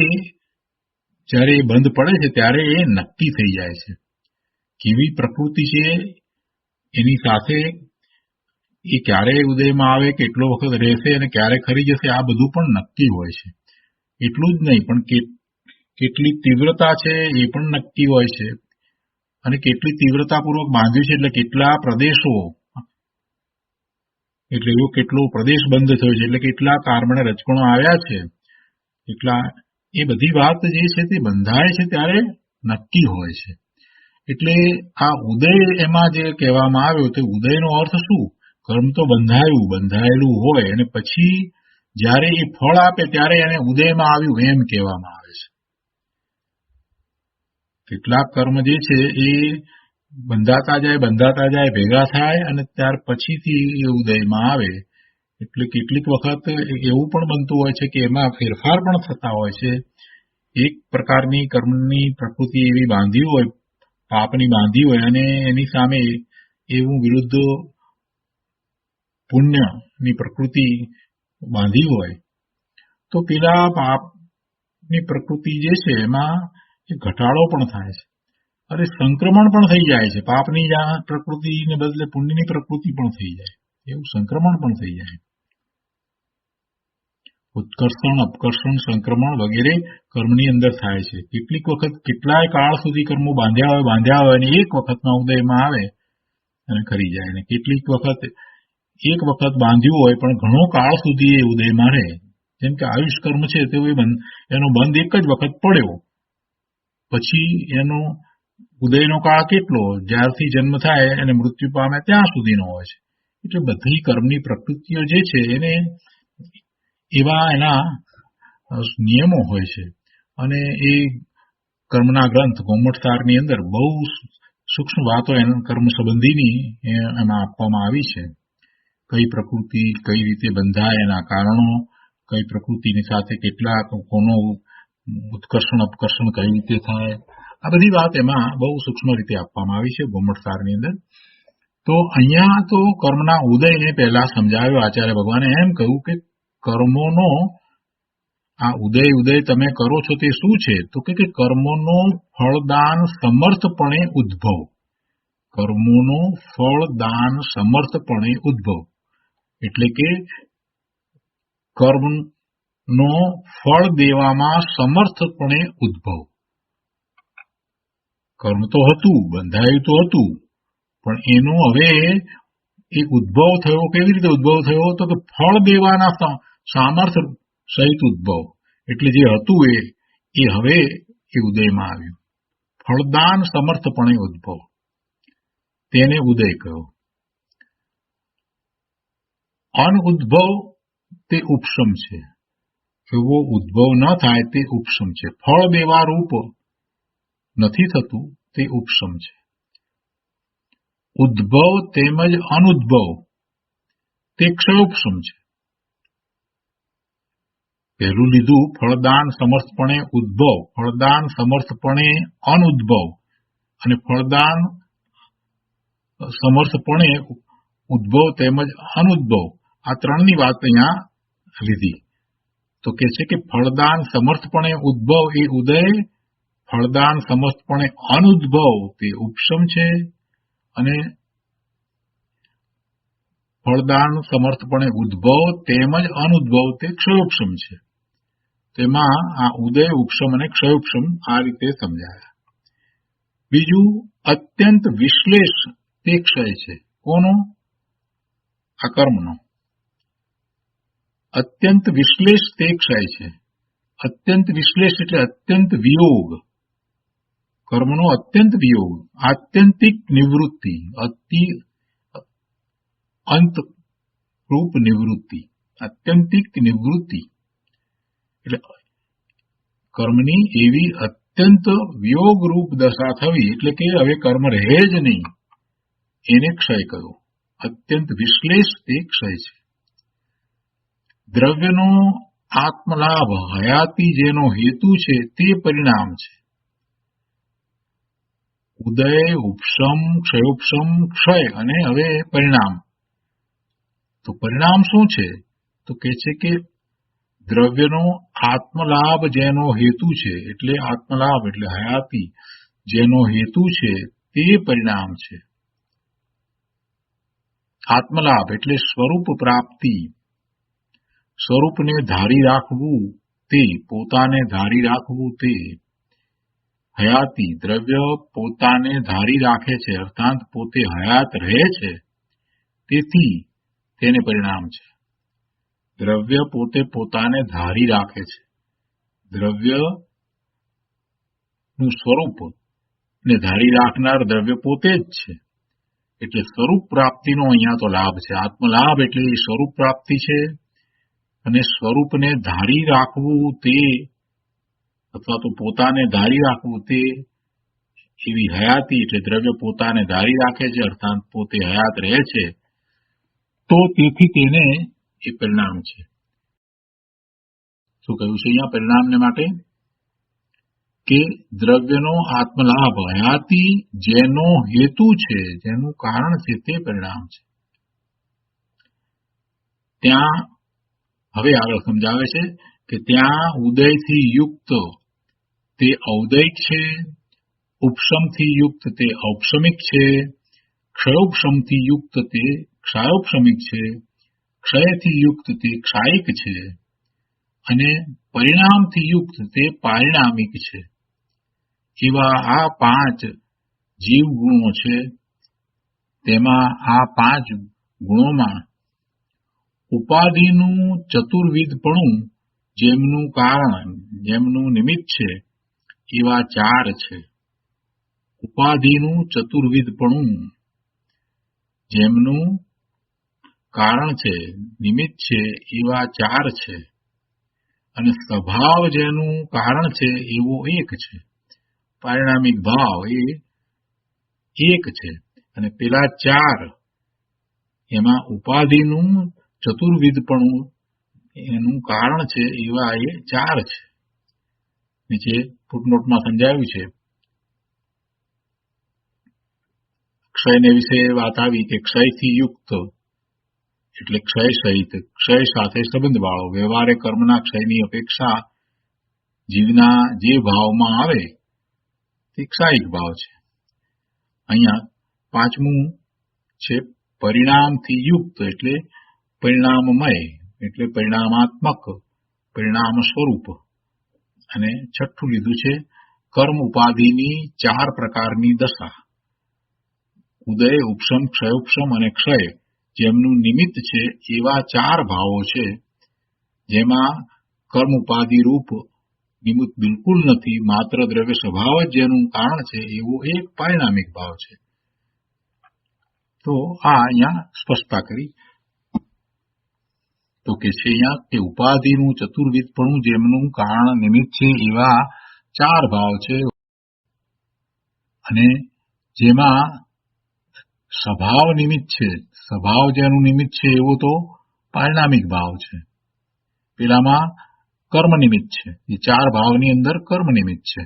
જ્યારે એ બંધ પડે છે ત્યારે એ નક્કી થઈ જાય છે. કેવી પ્રકૃતિ છે એની સાથે એ ક્યારે ઉદયમાં આવે, કેટલો વખત રહેશે અને ક્યારે ખરી જશે, આ બધું પણ નક્કી હોય છે. એટલું જ નહીં, પણ કેટલી તીવ્રતા છે એ પણ નક્કી હોય છે, અને કેટલી તીવ્રતાપૂર્વક બાંધ્યું છે, એટલે કેટલા પ્રદેશો, એટલે એવો કેટલો પ્રદેશ બંધ થયો છે, એટલે કેટલા કાર્બન રજકણો આવ્યા છે, એટલા, એ બધી વાત જે છે તે બંધાય છે ત્યારે નક્કી હોય છે. એટલે આ ઉદય એમાં જે કહેવામાં આવ્યો તે ઉદયનો અર્થ શું? કર્મ તો બંધાયેલું હોય અને પછી જ્યારે એ ફળ આપે ત્યારે એને ઉદયમાં આવ્યું એમ કહેવામાં આવે છે. કેટલાક કર્મ જે છે એ બંધાતા જાય, ભેગા થાય અને ત્યાર પછીથી એ ઉદયમાં આવે. એટલે કેટલીક વખત એવું પણ બનતું હોય છે કે એમાં ફેરફાર પણ થતા હોય છે. એક પ્રકારની કર્મની પ્રકૃતિ એવી બાંધી હોય, પાપની બાંધી હોય, અને એની સામે એવું વિરુદ્ધ પુણ્યની પ્રકૃતિ બાંધી હોય, તો પેલા પાપની પ્રકૃતિ જે છે એમાં ઘટાડો પણ થાય છે, અને સંક્રમણ પણ થઈ જાય છે. પાપની પ્રકૃતિને બદલે પુણ્યની પ્રકૃતિ પણ થઈ જાય, એવું સંક્રમણ પણ થઈ જાય. ઉત્કર્ષણ, અપકર્ષણ, સંક્રમણ વગેરે કર્મની અંદર થાય છે. કેટલીક વખત કેટલાય કાળ સુધી કર્મો બાંધ્યા હોય અને એક વખતમાં ઉદયમાં આવે અને ખરી જાય, અને કેટલીક વખત એક વખત બાંધ્યું હોય પણ ઘણો કાળ સુધી એ ઉદયમાં રહે. જેમ કે આયુષ કર્મ છે તે એનો બંધ એક જ વખત પડ્યો, પછી એનો ઉદયનો કાળ કેટલો, જ્યારથી જન્મ થાય અને મૃત્યુ પામે ત્યાં સુધીનો હોય છે. એટલે બધી કર્મની પ્રકૃતિઓ જે છે એને એવા એના નિયમો હોય છે, અને એ કર્મના ગ્રંથ ગોમઠસારની અંદર બહુ સૂક્ષ્મ વાતો એના કર્મ સંબંધીની એમાં આપવામાં આવી છે. કઈ પ્રકૃતિ કઈ રીતે બંધાય, એના કારણો, કઈ પ્રકૃતિની સાથે કેટલા કોનો ઉત્કર્ષણ અપકર્ષણ કઈ રીતે થાય, આ બધી વાત એમાં બહુ સૂક્ષ્મ રીતે આપવામાં આવી છે ગોમટસારની અંદર. તો અહીંયા તો કર્મના ઉદયને પહેલા સમજાવ્યો આચાર્ય ભગવાને એમ કહ્યું કે કર્મોનો આ ઉદય તમે કરો છો તે શું છે? તો કે કર્મોનો ફળદાન સમર્થપણે ઉદ્ભવ. કર્મોનો ફળદાન સમર્થપણે ઉદ્ભવ એટલે કે કર્મનો ફળ દેવામાં સમર્થપણે ઉદ્ભવ. કર્મ તો હતું, બંધાયું તો હતું, પણ એનો હવે એ ઉદ્ભવ થયો. કેવી રીતે ઉદ્ભવ થયો? તો કે ફળ દેવાના સામર્થ્ય સહિત ઉદ્ભવ. એટલે જે હતું એ હવે એ ઉદયમાં આવ્યું. ફળદાન સમર્થપણે ઉદ્ભવ, તેને ઉદય કહ્યો. અનઉદ્ભવ તે ઉપશમ છે. એવો ઉદ્ભવ ન થાય તે ઉપશમ છે. ફળ દેવા રૂપ નથી થતું તે ઉપશમ છે. ઉદ્ભવ તેમજ અનુદ્ભવ તે ક્ષયોપશમ છે. પહેલું લીધું ફળદાન સમર્થપણે ઉદ્ભવ, ફળદાન સમર્થપણે અનુદ્ભવ અને ફળદાન સમર્થપણે ઉદ્ભવ તેમજ અનુદ્ભવ, આ ત્રણની વાત અહીંયા લીધી. તો કે છે કે ફળદાન સમર્થપણે ઉદ્ભવ એ ઉદય, ફળદાન સમર્થપણે અનુદ્ભવ તે ઉપશમ છે અને ફળદાન સમર્થપણે ઉદ્ભવ તેમજ અનુદ્ભવ તે ક્ષયોપશમ છે. તેમાં આ ઉદય, ઉપશમ અને ક્ષયોપશમ આ રીતે સમજાયા. બીજું અત્યંત વિશ્લેષ તે ક્ષય છે. કોનો? આ કર્મનો. અત્યંત વિશ્લેષ તે ક્ષય છે. અત્યંત વિશ્લેષ એટલે અત્યંત વિયોગ. કર્મનો અત્યંત વિયોગ, આત્યંતિક નિવૃત્તિ, અંત રૂપ નિવૃત્તિ, આત્યંતિક નિવૃત્તિ એટલે કર્મની એવી અત્યંત વિયોગ રૂપ દશા થવી, એટલે કે હવે કર્મ રહે જ નહીં, એને ક્ષય કહ્યો. અત્યંત વિશ્લેષ તે ક્ષય છે. દ્રવ્યનો આત્મલાભ હયાતી જેનો હેતુ છે તે પરિણામ છે. ઉદય, ઉપશમ, ક્ષયોપશમ, ક્ષય અને હવે પરિણામ. તો પરિણામ શું છે? તો કે છે કે દ્રવ્યનો આત્મલાભ જેનો હેતુ છે, એટલે આત્મલાભ એટલે હયાતી જેનો હેતુ છે તે પરિણામ છે. આત્મલાભ એટલે સ્વરૂપ પ્રાપ્તિ, સ્વરૂપને ધારી રાખવું તે, પોતાને ધારી રાખવું તે. હયાતી દ્રવ્ય પોતાને ધારી રાખે છે, અર્થાત પોતે હયાત રહે છે, તેથી તેને પરિણામ છે. દ્રવ્ય પોતે પોતાને ધારી રાખે છે. દ્રવ્યનું સ્વરૂપ ને ધારી રાખનાર દ્રવ્ય પોતે જ છે. એટલે સ્વરૂપ પ્રાપ્તિનો અહીંયા તો લાભ છે. આત્મલાભ એટલે એ સ્વરૂપ પ્રાપ્તિ છે અને સ્વરૂપને ધારી રાખવું તે, અથવા તો પોતાને ધારી રાખવું તે એવી હયાતી એટલે દ્રવ્ય પોતાને ધારી રાખે છે, અર્થાત પોતે હયાત રહે છે, તો તેથી તેને એ પરિણામ છે. શું કહ્યું છે અહીંયા પરિણામને માટે? કે દ્રવ્યનો આત્મલાભ હયાતી જેનો હેતુ છે, જેનું કારણ છે તે પરિણામ છે. ત્યાં હવે આગળ સમજાવે છે કે ત્યાં ઉદયથી યુક્ત તે ઔદયિક છે, ઉપશમથી યુક્ત તે ઔપશમિક છે, ક્ષયોપશમથી યુક્ત તે ક્ષાયોપશમિક છે, ક્ષયથી યુક્ત તે ક્ષાયિક છે અને પરિણામથી યુક્ત તે પારિણામિક છે. એવા આ 5 જીવ ગુણો છે. તેમાં આ 5 ગુણોમાં ઉપાધિનું ચતુર્વિધપણું જેમનું કારણ, જેમનું નિમિત્ત છે, એવા 4 છે. ઉપાધિનું ચતુર્વિધપણું જેમનું કારણ છે, નિમિત્ત છે, એવા 4 છે. અને સ્વભાવ જેનું કારણ છે એવો 1 છે. પારિણામિક ભાવ એ 1 છે. અને પેલા 4 એમાં ઉપાધિનું ચતુર્વિધપણું એનું કારણ છે એવા એ 4 છે. નીચે ફૂટનોટમાં સમજાવ્યું છે. ક્ષયને વિશે વાત આવી કે ક્ષયથી યુક્ત એટલે ક્ષય સહિત, ક્ષય સાથે સંબંધવાળો, વ્યવહારે કર્મના ક્ષયની અપેક્ષા જીવના જે ભાવમાં આવે તે ક્ષાયિક ભાવ છે. અહીંયા પાંચમું છે પરિણામથી યુક્ત એટલે પરિણામમય એટલે પરિણામાત્મક, પરિણામ સ્વરૂપ. અને છઠ્ઠું લીધું છે કર્મ ઉપાધિની 4 પ્રકારની દશા. ઉદય, ઉપશમ, ક્ષયોપશમ અને ક્ષય જેમનું નિમિત્ત છે એવા 4 ભાવો છે, જેમાં કર્મ ઉપાધિ રૂપ નિમિત્ત બિલકુલ નથી, માત્ર દ્રવ્ય સ્વભાવ જ જેનું કારણ છે એવો એક પરિણામિક ભાવ છે. તો આ અહીંયા સ્પષ્ટતા કરી. તો કે છે અહીંયા કે ઉપાધિનું ચતુર્વિધપણું જેમનું કારણ નિમિત્ત છે એવા 4 ભાવ છે, અને જેમાં સ્વભાવ નિમિત્ત છે, સ્વભાવ જેનું નિમિત્ત છે એવો તો પરિણામિક ભાવ છે. પેલામાં કર્મ નિમિત્ત છે, એ 4 ભાવની અંદર કર્મ નિમિત્ત છે.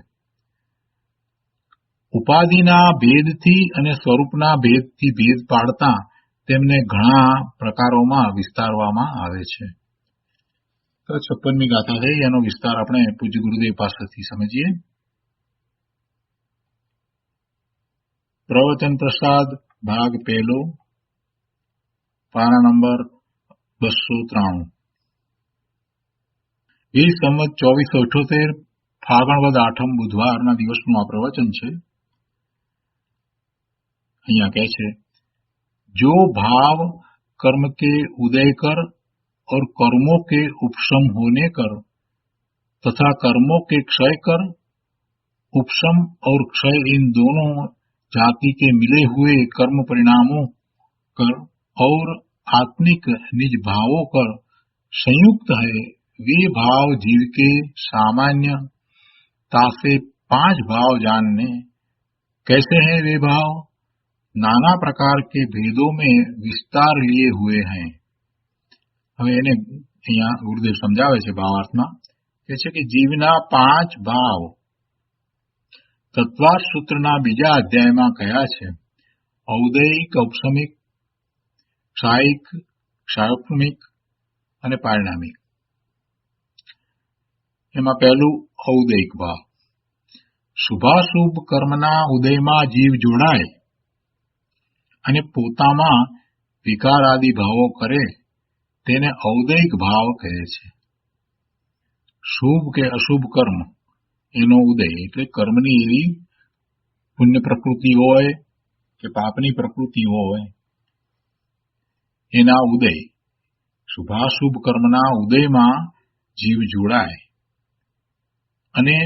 ઉપાધિના ભેદથી અને સ્વરૂપના ભેદથી ભેદ પાડતા તેમને ઘણા પ્રકારોમાં વિસ્તારવામાં આવે છે. તો 56મી ગાથા છે, એનો વિસ્તાર આપણે પૂજ્ય ગુરુદેવ પાસેથી સમજીએ. પ્રવચન પ્રસાદ ભાગ 1, પાના નંબર 293. એ સંવત 2478 ફાગણ વદ 8મ બુધવારના દિવસનું આ પ્રવચન છે. અહીંયા કહે છે, जो भाव कर्म के उदय कर और कर्मों के उपशम होने कर तथा कर्मों के क्षय कर, उपशम और क्षय इन दोनों जाति के मिले हुए कर्म परिणामों कर और आत्मिक निज भावों कर संयुक्त है, वे भाव जीव के सामान्यता से 5 भाव जानने. कैसे हैं वे भाव? नाना प्रकार के भेदों में विस्तार लिए हुए हैं. હવે એને અહીંયા ગુરુદેવ સમજાવે છે ભાવાર્થમાં, કે છે કે જીવના 5 ભાવ તત્વાર્થ સૂત્રના બીજા અધ્યાયમાં કયા છે. ઔદયિક, ઔપસમિક, ક્ષાયિક, ક્ષાયોપમિક અને પરિણામિક. એમાં પહેલું ઔદયિક ભાવ. શુભાશુભ કર્મના ઉદયમાં જીવ જોડાય અને પોતામાં વિકાર આદિ ભાવો કરે તેને ઔદયિક ભાવ કહે છે. શુભ કે અશુભ કર્મ એનો ઉદય એટલે કર્મની એવી પુણ્ય પ્રકૃતિ હોય કે પાપની પ્રકૃતિ હોય એના ઉદય. શુભાશુભ કર્મના ઉદયમાં જીવ જોડાય અને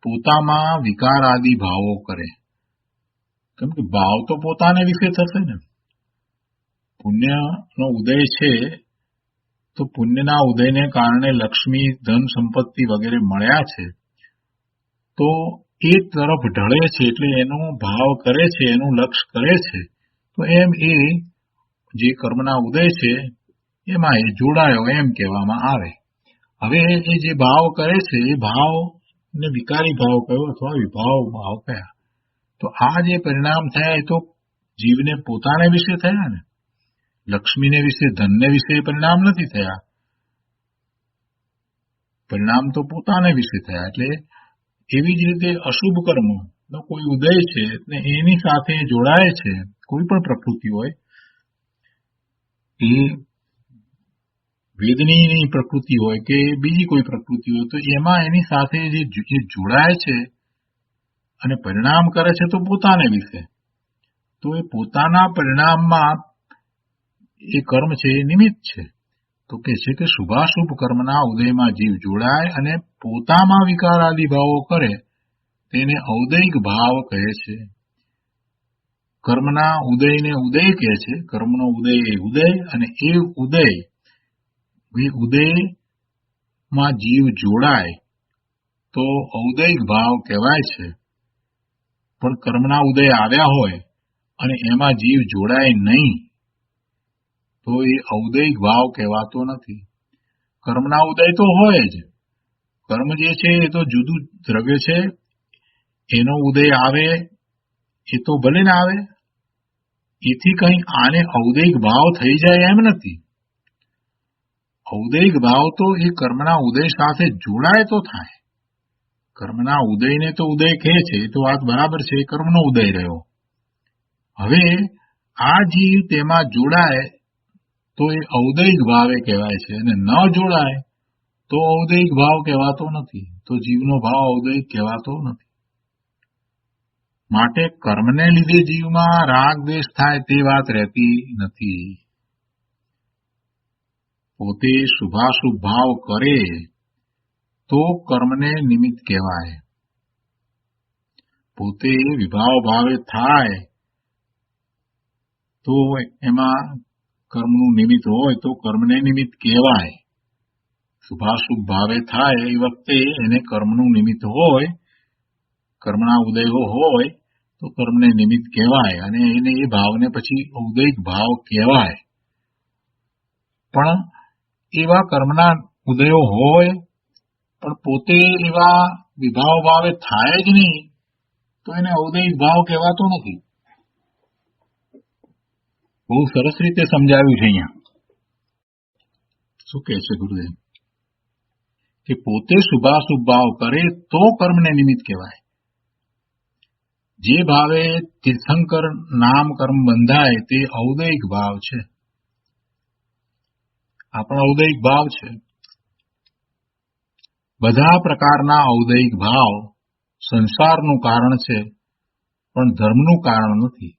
પોતામાં વિકાર આદિ ભાવો કરે. કેમ કે ભાવ તો પોતાને વિશે થશે ને. પુણ્યનો ઉદય છે તો પુણ્યના ઉદયને કારણે લક્ષ્મી, ધન, સંપત્તિ વગેરે મળ્યા છે, તો એ તરફ ઢળે છે એટલે એનો ભાવ કરે છે, એનું લક્ષ્ય કરે છે. તો એમ એ જે કર્મના ઉદય છે એમાં એ જોડાયો એમ કહેવામાં આવે. હવે એ જે ભાવ કરે છે એ ભાવ ને વિકારી ભાવ કયો અથવા વિભાવ ભાવ કયા? તો આ જે પરિણામ થયા એ તો જીવને પોતાને વિશે થયા ને, લક્ષ્મીને વિશે, ધનને વિશે પરિણામ નથી થયા. પરિણામ તો પોતાને વિશે થયા. એટલે એવી જ રીતે અશુભ કર્મનો કોઈ ઉદય છે ને એની સાથે જોડાય છે, કોઈ પણ પ્રકૃતિ હોય, એ વેદનીની પ્રકૃતિ હોય કે બીજી કોઈ પ્રકૃતિ હોય, તો એમાં એની સાથે જે જોડાય છે અને પરિણામ કરે છે તો પોતાને વિશે. તો એ પોતાના પરિણામમાં એ કર્મ છે એ નિમિત્ત છે. તો કે છે કે શુભાશુભ કર્મના ઉદયમાં જીવ જોડાય અને પોતામાં વિકાર આદિ ભાવો કરે તેને ઔદયિક ભાવ કહે છે. કર્મના ઉદયને ઉદય કહે છે. કર્મનો ઉદય એ ઉદય, અને એ ઉદયમાં જીવ જોડાય તો ઔદયિક ભાવ કહેવાય છે. પણ કર્મના ઉદય આવ્યા હોય અને એમાં જીવ જોડાય નહીં તો એ ઔદયિક ભાવ કહેવાતો નથી. કર્મના ઉદય તો હોય જ, કર્મ જે છે એ તો જુદું દ્રવ્ય છે, એનો ઉદય આવે એ તો ભલે ના આવે, એથી કઈ આને ઔદૈક ભાવ થઈ જાય એમ નથી. ઔદૈક ભાવ તો એ કર્મના ઉદય સાથે જોડાય તો થાય. કર્મના ઉદયને તો ઉદય કહે છે, એ તો વાત બરાબર છે, એ કર્મનો ઉદય રહ્યો. હવે આ જીવ તેમાં જોડાય તો એ ઔદૈક ભાવે કહેવાય છે, અને ન જોડાય તો ઔદૈક ભાવ કહેવાતો નથી, તો જીવનો ભાવ ઔદૈક કહેવાતો નથી. માટે કર્મને લીધે જીવમાં રાગ દ્વેષ થાય તે વાત રહેતી નથી. પોતે શુભાશુભ ભાવ કરે તો કર્મને નિમિત્ત કહેવાય. પોતે વિભાવ ભાવે થાય તો એમાં કર્મનું નિમિત્ત હોય તો કર્મને નિમિત્ત કહેવાય. શુભાશુભ ભાવે થાય એ વખતે એને કર્મનું નિમિત્ત હોય, કર્મના ઉદયો હોય તો કર્મને નિમિત્ત કહેવાય, અને એને એ ભાવને પછી ઔદૈક ભાવ કહેવાય. પણ એવા કર્મના ઉદયો હોય પણ પોતે એવા વિભાવ ભાવે થાય જ નહીં તો એને ઔદૈક ભાવ કહેવાતો નથી. બહુ સરસ રીતે સમજાવ્યું છે અહીંયા. શું કહે છે ગુરુદેવ? કે પોતે શુભાશુભ ભાવ કરે તો કર્મને નિમિત્ત કહેવાય. જે ભાવે તીર્થંકર નામ કર્મ બંધાય તે ઔદૈક ભાવ છે. આ પણ ઔદૈક ભાવ છે. બધા પ્રકારના ઔદૈક ભાવ સંસારનું કારણ છે, પણ ધર્મનું કારણ નથી.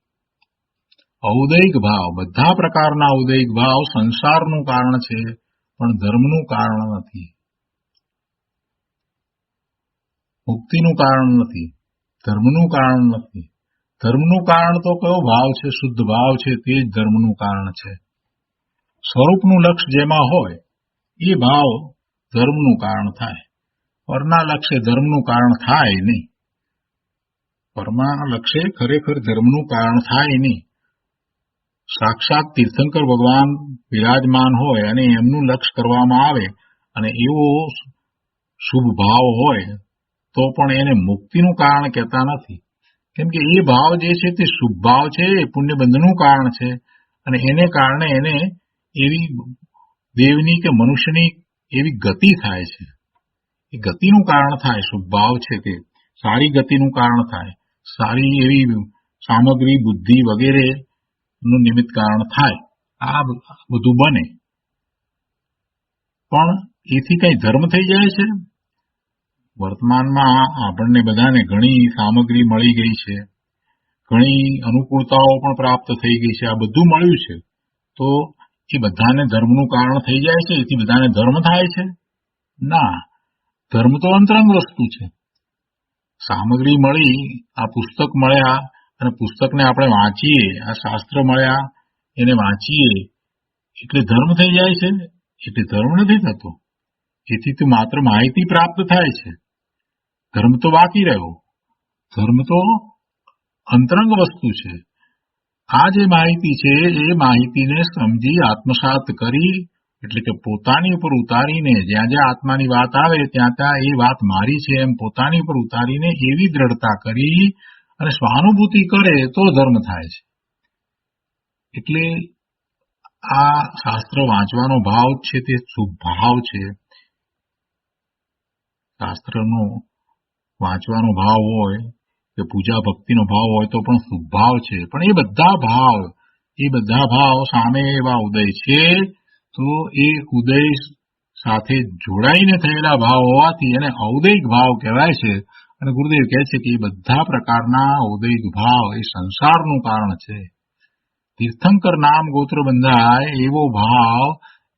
ઔદૈક ભાવ, બધા પ્રકારના ઔદૈક ભાવ સંસારનું કારણ છે, પણ ધર્મનું કારણ નથી, મુક્તિનું કારણ નથી, ધર્મનું કારણ નથી. ધર્મનું કારણ તો કયો ભાવ છે? શુદ્ધ ભાવ છે, તે જ ધર્મનું કારણ છે. સ્વરૂપનું લક્ષ્ય જેમાં હોય એ ભાવ ધર્મનું કારણ થાય. પરના લક્ષ્ય ધર્મનું કારણ થાય નહીં. પરના લક્ષ્ય ખરેખર ધર્મનું કારણ થાય નહીં. સાક્ષાત તીર્થંકર ભગવાન વિરાજમાન હોય અને એમનું લક્ષ્ય કરવામાં આવે અને એવો શુભ ભાવ હોય તો પણ એને મુક્તિનું કારણ કહેતા નથી. કેમ કે એ ભાવ જે છે તે શુભ ભાવ છે, એ પુણ્યબંધનું કારણ છે, અને એને કારણે એને એવી દેવની કે મનુષ્યની એવી ગતિ થાય છે. એ ગતિનું કારણ થાય. શુભ ભાવ છે તે સારી ગતિનું કારણ થાય, સારી એવી સામગ્રી બુદ્ધિ વગેરે નું નિમિત્ત કારણ થાય. આ બધું બને, પણ એથી કઈ ધર્મ થઈ જાય છે? વર્તમાનમાં આપણને બધાને ઘણી સામગ્રી મળી ગઈ છે, ઘણી અનુકૂળતાઓ પણ પ્રાપ્ત થઈ ગઈ છે, આ બધું મળ્યું છે, તો એ બધાને ધર્મનું કારણ થઈ જાય છે? એથી બધાને ધર્મ થાય છે? ના, ધર્મ તો અંતરંગ વસ્તુ છે. સામગ્રી મળી, આ પુસ્તક મળ્યા અને પુસ્તકને આપણે વાંચીએ, આ શાસ્ત્ર મળ્યા એને વાંચીએ એટલે ધર્મ થઈ જાય છે? એટલે ધર્મ નથી થતો. એથી તો માત્ર માહિતી પ્રાપ્ત થાય છે, ધર્મ તો બાકી રહ્યો. ધર્મ તો અંતરંગ વસ્તુ છે. આ જે માહિતી છે એ માહિતીને સમજી આત્મસાત કરી, એટલે કે પોતાની ઉપર ઉતારીને, જ્યાં જ્યાં આત્માની વાત આવે ત્યાં ત્યાં એ વાત મારી છે એમ પોતાની ઉપર ઉતારીને એવી દ્રઢતા કરી અને સ્વાનુભૂતિ કરે તો ધર્મ થાય છે. એટલે આ શાસ્ત્ર વાંચવાનો ભાવ છે તે શુભ ભાવ છે. શાસ્ત્રનો વાંચવાનો ભાવ હોય કે પૂજા ભક્તિનો ભાવ હોય તો પણ શુભ ભાવ છે. પણ એ બધા ભાવ સામે એવા ઉદય છે, તો એ ઉદય સાથે જોડાઈને થયેલા ભાવ હોવાથી એને ઔદૈક ભાવ કહેવાય છે. અને ગુરુદેવ કહે છે કે એ બધા પ્રકારના ઔદૈક ભાવ એ સંસારનું કારણ છે. તીર્થંકર નામ ગોત્ર બંધાય એવો ભાવ,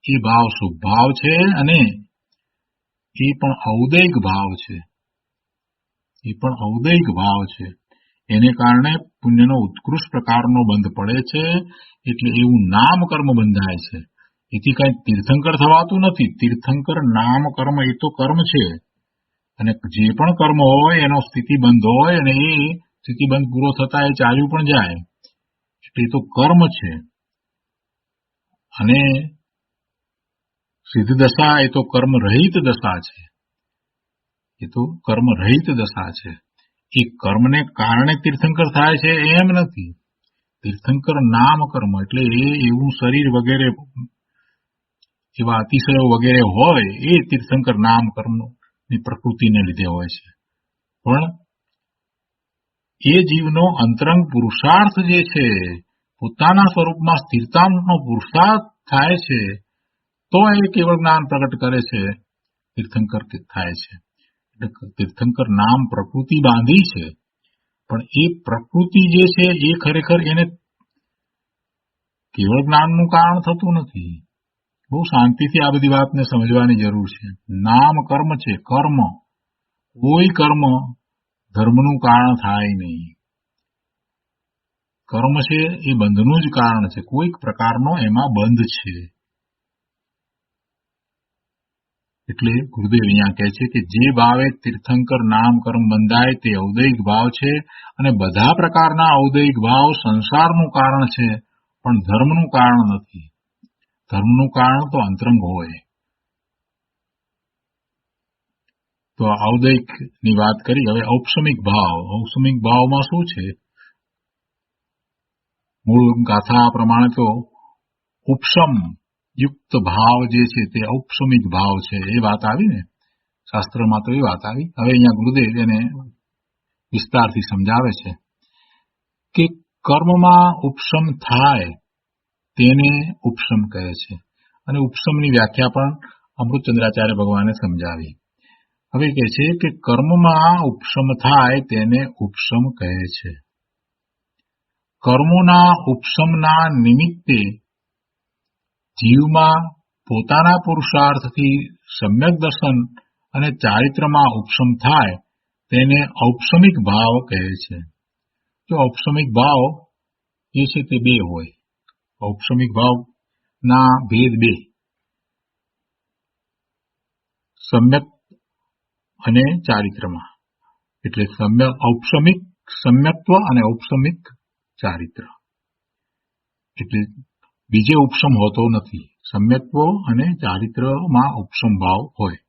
એ ભાવ શુભ ભાવ છે, અને એ પણ ઔદૈક ભાવ છે. એ પણ ઔદૈક ભાવ છે. એને કારણે પુણ્યનો ઉત્કૃષ્ટ પ્રકારનો બંધ પડે છે, એટલે એવું નામ કર્મ બંધાય છે. એથી કઈ તીર્થંકર થવાતું નથી. તીર્થંકર નામ કર્મ એ તો કર્મ છે, અને જે પણ કર્મ હોય એનો સ્થિતિબંધ હોય, અને એ સ્થિતિબંધ પૂરો થતા એ ચાલ્યું પણ જાય, એટલે એ તો કર્મ છે. અને સિદ્ધ દશા એ તો કર્મ રહિત દશા છે. એ તો કર્મ રહિત દશા છે. એ કર્મને કારણે તીર્થંકર થાય છે એમ નથી. તીર્થંકર નામ કર્મ એટલે એ એવું શરીર વગેરે એવા અતિશયો વગેરે હોય એ તીર્થંકર નામ કર્મની પ્રકૃતિને લીધે હોય છે. પણ એ જીવનો અંતરંગ પુરુષાર્થ જે છે, પોતાના સ્વરૂપમાં સ્થિરતાનો પુરુષાર્થ થાય છે, તો એ કેવળ જ્ઞાન પ્રગટ કરે છે, તીર્થંકર થાય છે. એટલે તીર્થંકર નામ પ્રકૃતિ બાંધી છે, પણ એ પ્રકૃતિ જે છે એ ખરેખર એને કેવળ જ્ઞાનનું કારણ થતું નથી. બહુ શાંતિથી આ બધી વાતને સમજવાની જરૂર છે. નામ કર્મ છે. કર્મ, કોઈ કર્મ ધર્મનું કારણ થાય નહીં. કર્મ છે એ બંધનું જ કારણ છે. કોઈક પ્રકારનો એમાં બંધ છે. એટલે ગુરુદેવ અહીંયા કહે છે કે જે ભાવે તીર્થંકર નામ કર્મ બંધાય તે ઔદૈહિક ભાવ છે, અને બધા પ્રકારના ઔદૈહિક ભાવ સંસારનું કારણ છે, પણ ધર્મનું કારણ નથી. ધર્મનું કારણ તો અંતરંગ હોય. તો ઔદૈહિક ની વાત કરી. હવે ઔપસમિક ભાવ. ઔપસમિક ભાવમાં શું છે? મૂળ ગાથા પ્રમાણે તો ઉપસમ યુક્ત ભાવ જે છે તે ઔપસમિક ભાવ છે. એ વાત આવી ને શાસ્ત્રમાં, તો એ વાત આવી. હવે અહીંયા ગુરુદેવ એને વિસ્તારથી સમજાવે છે કે કર્મમાં ઉપસમ થાય તેને ઉપસમ કહે છે. અને ઉપસમની વ્યાખ્યા પણ અમૃતચંદ્રાચાર્ય ભગવાને સમજાવી. હવે કહે છે કે કર્મમાં ઉપસમ થાય તેને ઉપસમ કહે છે. કર્મોના ઉપસમના નિમિત્તે જીવમાં પોતાના પુરુષાર્થથી સમ્યક દર્શન અને ચારિત્રમાં ઉપસમ થાય તેને ઔપસમિક ભાવ કહે છે. જો ઔપસમિક ભાવ એ છે તે બે હોય. ઔપસમિક ભાવના ભેદ બે: સમ્યક અને ચારિત્રમાં. એટલે ઔપસમિક સમ્યક્ત્વ અને ઔપસમિક ચારિત્ર. એટલે બીજે ઉપસમ હોતો નથી. સમ્યક્ત્વ અને ચારિત્રમાં ઉપસમ ભાવ હોય.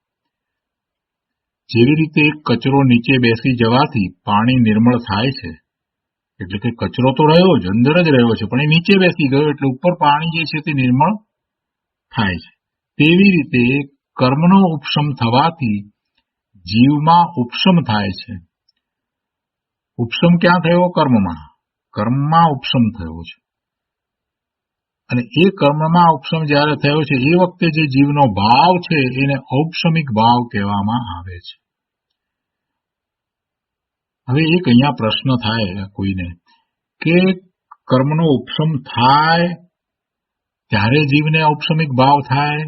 જેવી રીતે કચરો નીચે બેસી જવાથી પાણી નિર્મળ થાય છે, એટલે કે કચરો તો રહ્યો જ, અંદર જ રહ્યો છે, પણ એ નીચે બેસી ગયો એટલે ઉપર પાણી જે છે તે નિર્મળ થાય છે. તેવી રીતે કર્મનો ઉપસમ થવાથી જીવમાં ઉપસમ થાય છે. ઉપસમ ક્યાં થયો? કર્મમાં. કર્મમાં ઉપસમ થયો છે. અને એ કર્મમાં ઉપસમ જ્યારે થયો છે એ વખતે જે જીવનો ભાવ છે એને ઔપસમિક ભાવ કહેવામાં આવે છે. હવે એક અહીંયા પ્રશ્ન થાય કોઈને કે કર્મનો ઉપસમ થાય ત્યારે જીવને ઔપસમિક ભાવ થાય,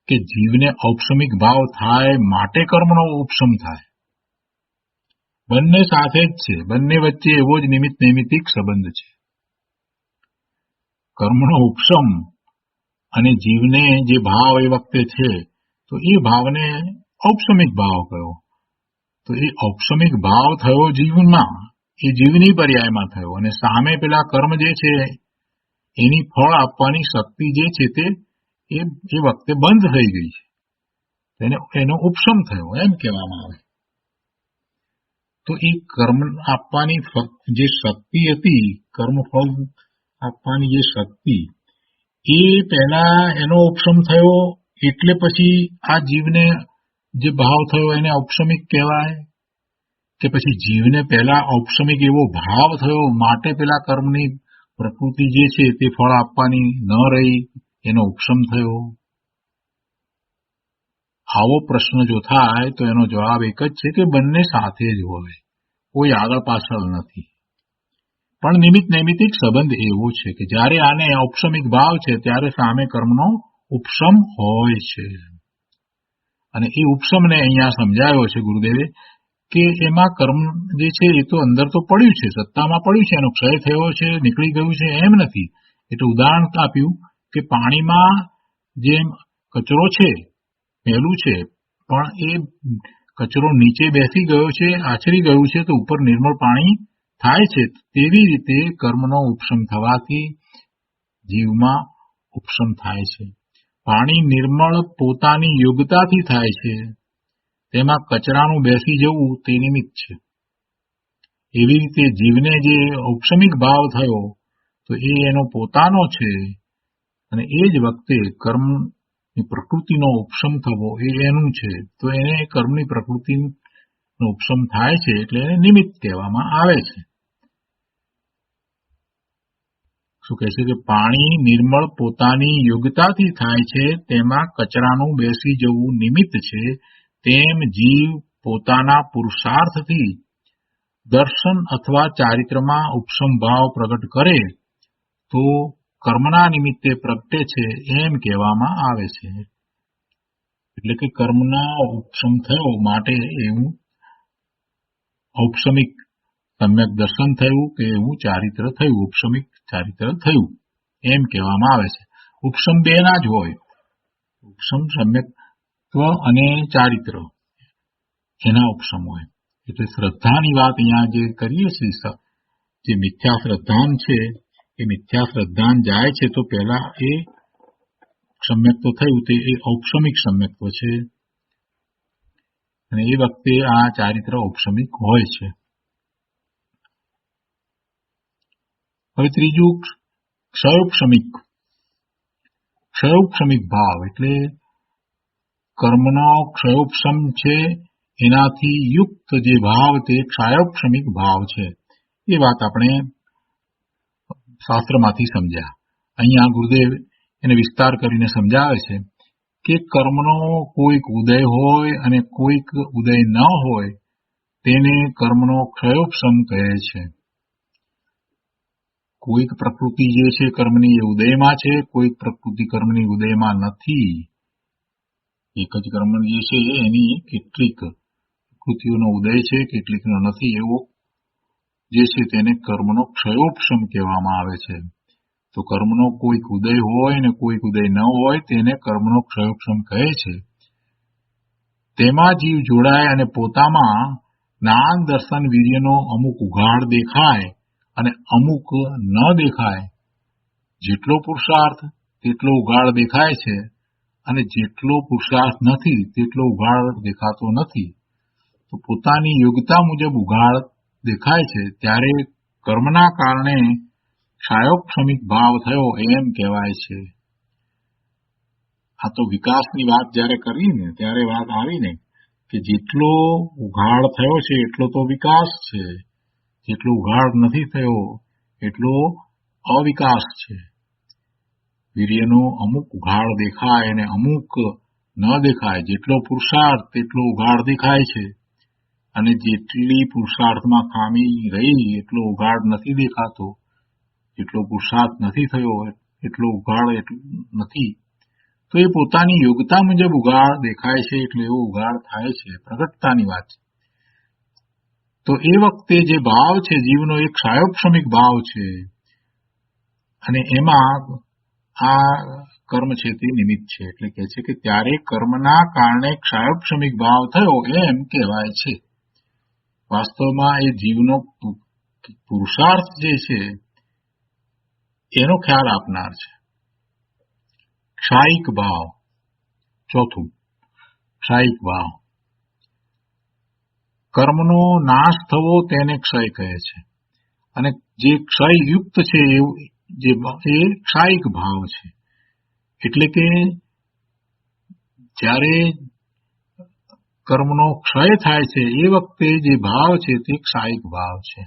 કે જીવને ઔપસમિક ભાવ થાય માટે કર્મનો ઉપસમ થાય? બંને સાથે જ છે. બંને વચ્ચે એવો જ નિમિત્ત નૈમિત્તિક સંબંધ છે. કર્મનો ઉપસમ અને જીવને જે ભાવ એ વખતે છે તો એ ભાવને ઔપસમિક ભાવ કયો. તો એ ઔપસમિક ભાવ થયો જીવનમાં, એ જીવની પર્યાયમાં થયો, અને સામે પેલા કર્મ જે છે એની ફળ આપવાની શક્તિ જે છે તે એ વખતે બંધ થઈ ગઈ છે. એનો ઉપસમ થયો એમ કહેવામાં આવે. તો એ કર્મ આપવાની જે શક્તિ હતી, કર્મ ફળ આપવાની જે શક્તિ, એ પહેલા એનો ઉપસમ થયો, એટલે પછી આ જીવને જે ભાવ થયો એને ઔપસમિક કહેવાય? કે પછી જીવને પહેલા ઔપસમિક એવો ભાવ થયો માટે પેલા કર્મની પ્રકૃતિ જે છે તે ફળ આપવાની ન રહી, એનો ઉપસમ થયો? આવો પ્રશ્ન જો થાય તો એનો જવાબ એક જ છે કે બંને સાથે જ હોય, કોઈ આગળ પાછળ નથી. પણ નિમિત્ત નૈમિત્તિક સંબંધ એવો છે કે જ્યારે આને ઔપસમિક ભાવ છે ત્યારે સામે કર્મનો ઉપસમ હોય છે. અને એ ઉપસમને અહીંયા સમજાયો છે ગુરુદેવે કે એમાં કર્મ જે છે એ તો અંદર તો પડ્યું છે, સત્તામાં પડ્યું છે, એનો ક્ષય થયો છે, નીકળી ગયું છે એમ નથી. એટલે ઉદાહરણ આપ્યું કે પાણીમાં જેમ કચરો છે, પહેલું છે, પણ એ કચરો નીચે બેસી ગયો છે, આચરી ગયું છે, તો ઉપર નિર્મળ પાણી થાય છે. તેવી રીતે કર્મનો ઉપસમ થવાથી જીવમાં ઉપસમ થાય છે. પાણી નિર્મળ પોતાની યોગ્યતાથી થાય છે, તેમાં કચરાનું બેસી જવું તે નિમિત્ત છે. એવી રીતે જીવને જે ઔપસમિક ભાવ થયો તો એ એનો પોતાનો છે, અને એ જ વખતે કર્મની પ્રકૃતિનો ઉપશમ થવો એ એનું છે. તો એને કર્મની પ્રકૃતિનો ઉપશમ થાય છે એટલે એને નિમિત્ત કહેવામાં આવે છે. શું કહે છે કે પાણી નિર્મળ પોતાની યોગ્યતાથી થાય છે, તેમાં કચરાનું બેસી જવું નિમિત્ત છે. તેમ જીવ પોતાના પુરુષાર્થથી દર્શન અથવા ચારિત્રમાં ઉપશમ ભાવ પ્રગટ કરે તો કર્મના નિમિત્તે પ્રગટે છે એમ કહેવામાં આવે છે. એટલે કે કર્મના ઉપશમ થયો માટે એવું ઔપસમિક સમ્યક દર્શન થયું કે એવું ચારિત્ર થયું, ઉપશમિક ચારિત્ર થયું એમ કહેવામાં આવે છે. ઉપશમ બેના જ હોય, ઉપશમ સમ્યક્ત્વ અને ચારિત્ર એના ઉપશમ હોય. એટલે શ્રદ્ધાની વાત અહીંયા જે કરીએ છીએ, જે મિથ્યા શ્રદ્ધાન છે એ મિથ્યા શ્રદ્ધાન જાય છે તો પહેલા એ સમ્યક્ત્વ થયું તે એ ઔપસમિક સમ્યક્ત્વ છે, અને એ વખતે આ ચારિત્ર ઔપસમિક હોય છે. હવે ત્રીજું ક્ષયોપશમિક ભાવ એટલે કર્મનો ક્ષયોપશમ છે, એનાથી યુક્ત જે ભાવ તે ક્ષયોપશમિક ભાવ છે. એ વાત આપણે શાસ્ત્રમાંથી સમજ્યા. અહીંયા ગુરુદેવ એને વિસ્તાર કરીને સમજાવે છે કે કર્મનો કોઈક ઉદય હોય અને કોઈક ઉદય ન હોય તેને કર્મનો ક્ષયોપશમ કહે છે. કોઈક પ્રકૃતિ જે છે કર્મની એ ઉદયમાં છે, કોઈક પ્રકૃતિ કર્મની ઉદયમાં નથી. એક જ કર્મ જે છે એની કેટલીક પ્રકૃતિઓનો ઉદય છે, કેટલીકનો નથી. એવો જે છે તેને કર્મનો ક્ષયોપશમ કહેવામાં આવે છે. તો કર્મનો કોઈક ઉદય હોય ને કોઈક ઉદય ન હોય તેને કર્મનો ક્ષયોપશમ કહે છે. તેમાં જીવ જોડાય અને પોતામાં જ્ઞાન દર્શન વીર્યનો અમુક ઉઘાડ દેખાય અને અમુક ન દેખાય. જેટલો પુરુષાર્થ તેટલો ઉઘાડ દેખાય છે, અને જેટલો પુરુષાર્થ નથી તેટલો ઉઘાડ દેખાતો નથી. તો પોતાની યોગ્યતા મુજબ ઉઘાડ દેખાય છે ત્યારે કર્મના કારણે ક્ષયોપશમિક ભાવ થયો એમ કહેવાય છે. આ તો વિકાસની વાત જયારે કરીને ત્યારે વાત આવીને કે જેટલો ઉઘાડ થયો છે એટલો તો વિકાસ છે, જેટલો ઉઘાડ નથી થયો એટલો અવિકાસ છે. વીર્યનો અમુક ઉઘાડ દેખાય અને અમુક ન દેખાય. જેટલો પુરુષાર્થ તેટલો ઉઘાડ દેખાય છે, અને જેટલી પુરુષાર્થમાં ખામી રહી એટલો ઉઘાડ નથી દેખાતો. જેટલો પુરુષાર્થ નથી થયો એટલો ઉઘાડ નથી. તો એ પોતાની યોગ્યતા મુજબ ઉઘાડ દેખાય છે એટલે એવો ઉઘાડ થાય છે, પ્રગટતાની વાત છે. તો એ વખતે જે ભાવ છે જીવનો એક ક્ષયોપશમિક ભાવ છે, અને એમાં આ કર્મ છે તે નિમિત્ત છે. એટલે કે છે કે ત્યારે કર્મના કારણે ક્ષયોપશમિક ભાવ થયો એમ કહેવાય છે. વાસ્તવમાં એ જીવનો પુરુષાર્થ જે છે એનો ખ્યાલ આપનાર છે. ક્ષાયિક ભાવ, ચોથું ક્ષાયિક ભાવ. કર્મનો નાશ થવો તેને ક્ષય કહે છે, અને જે ક્ષય યુક્ત છે એ ક્ષાયિક ભાવ છે. એટલે કે જ્યારે કર્મનો ક્ષય થાય છે એ વખતે જે ભાવ છે તે ક્ષાયિક ભાવ છે.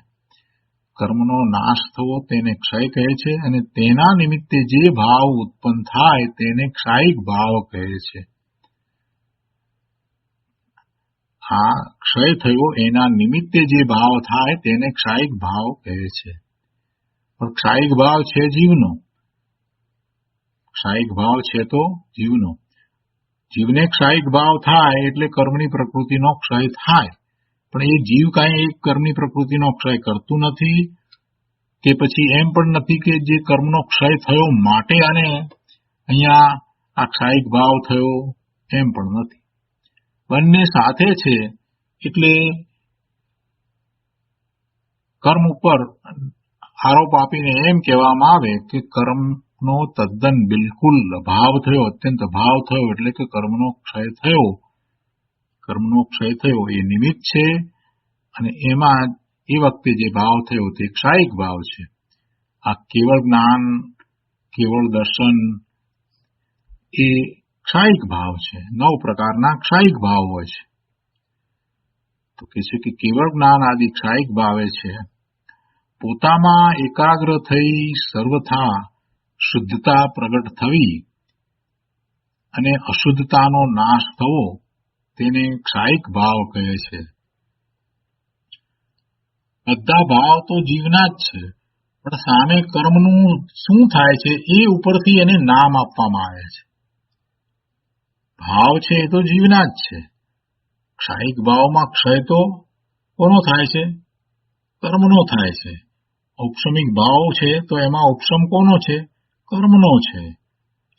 કર્મનો નાશ થવો તેને ક્ષય કહે છે, અને તેના નિમિત્તે જે ભાવ ઉત્પન્ન થાય તેને ક્ષાયિક ભાવ કહે છે. આ ક્ષય થયો એના નિમિત્તે જે ભાવ થાય તેને ક્ષાયિક ભાવ કહે છે. પણ ક્ષાયિક ભાવ છે જીવનો. ક્ષાયિક ભાવ છે તો જીવનો. જીવને ક્ષાયિક ભાવ થાય એટલે કર્મની પ્રકૃતિનો ક્ષય થાય. પણ એ જીવ કાંઈ એક કર્મની પ્રકૃતિનો ક્ષય કરતું નથી, કે પછી એમ પણ નથી કે જે કર્મનો ક્ષય થયો માટે અને અહીંયા આ ક્ષાયિક ભાવ થયો, એમ પણ નથી. બંને સાથે છે. એટલે કર્મ ઉપર આરોપ આપીને એમ કહેવામાં આવે કે કર્મનો તદ્દન બિલકુલ અભાવ થયો, અત્યંત અભાવ થયો એટલે કે કર્મનો ક્ષય થયો. કર્મનો ક્ષય થયો એ નિમિત્ત છે, અને એમાં એ વખતે જે ભાવ થયો તે ક્ષાયિક ભાવ છે. આ કેવળ જ્ઞાન, કેવળ દર્શન એ ક્ષાયિક ભાવ છે. 9 પ્રકારના ક્ષાયિક ભાવ હોય છે. તો કે છે કે કેવળ જ્ઞાન આદિ ક્ષાયિક ભાવે છે. પોતામાં એકાગ્ર થઈ સર્વથા શુદ્ધતા પ્રગટ થવી અને અશુદ્ધતાનો નાશ થવો તેને ક્ષાયિક ભાવ કહે છે. બધા ભાવ તો જીવના જ છે, પણ સામે કર્મનું શું થાય છે એ ઉપરથી એને નામ આપવામાં આવે છે. ભાવ છે એ તો જીવના જ છે. ક્ષાયિક ભાવમાં ક્ષય તો કોનો થાય છે? કર્મનો થાય છે. ઔપશમિક ભાવ છે તો એમાં ઉપશમ કોનો છે? કર્મનો છે.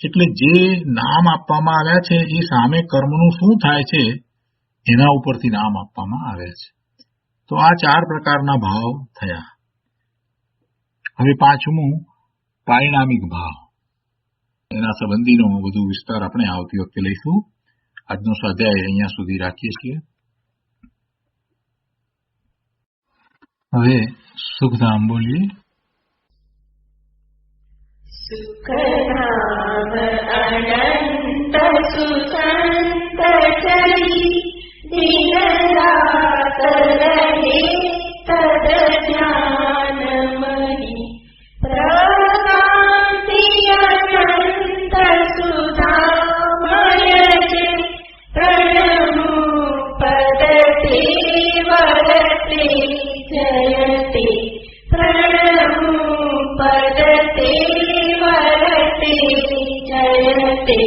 એટલે જે નામ આપવામાં આવ્યા છે એ સામે કર્મનું શું થાય છે એના ઉપરથી નામ આપવામાં આવે છે. તો આ 4 પ્રકારના ભાવ થયા. હવે 5મું પારિણામિક ભાવ. એના સંબંધીનો વધુ વિસ્તાર આપણે આવતી વખતે લઈશું. આજનો સ્વાધ્યાય અહીંયા સુધી રાખીએ છીએ. હવે સુખધામ બોલીએ.
સુખધામ અનંત સુસંત ચરી દિન રાત રહે તદ જ્ઞાન મહી પ્રકાંતિ અનંત સુધામય છે પ્રણમુ પદતે વરતે જયતે પ્રણમુ પદતે વરતે જયતે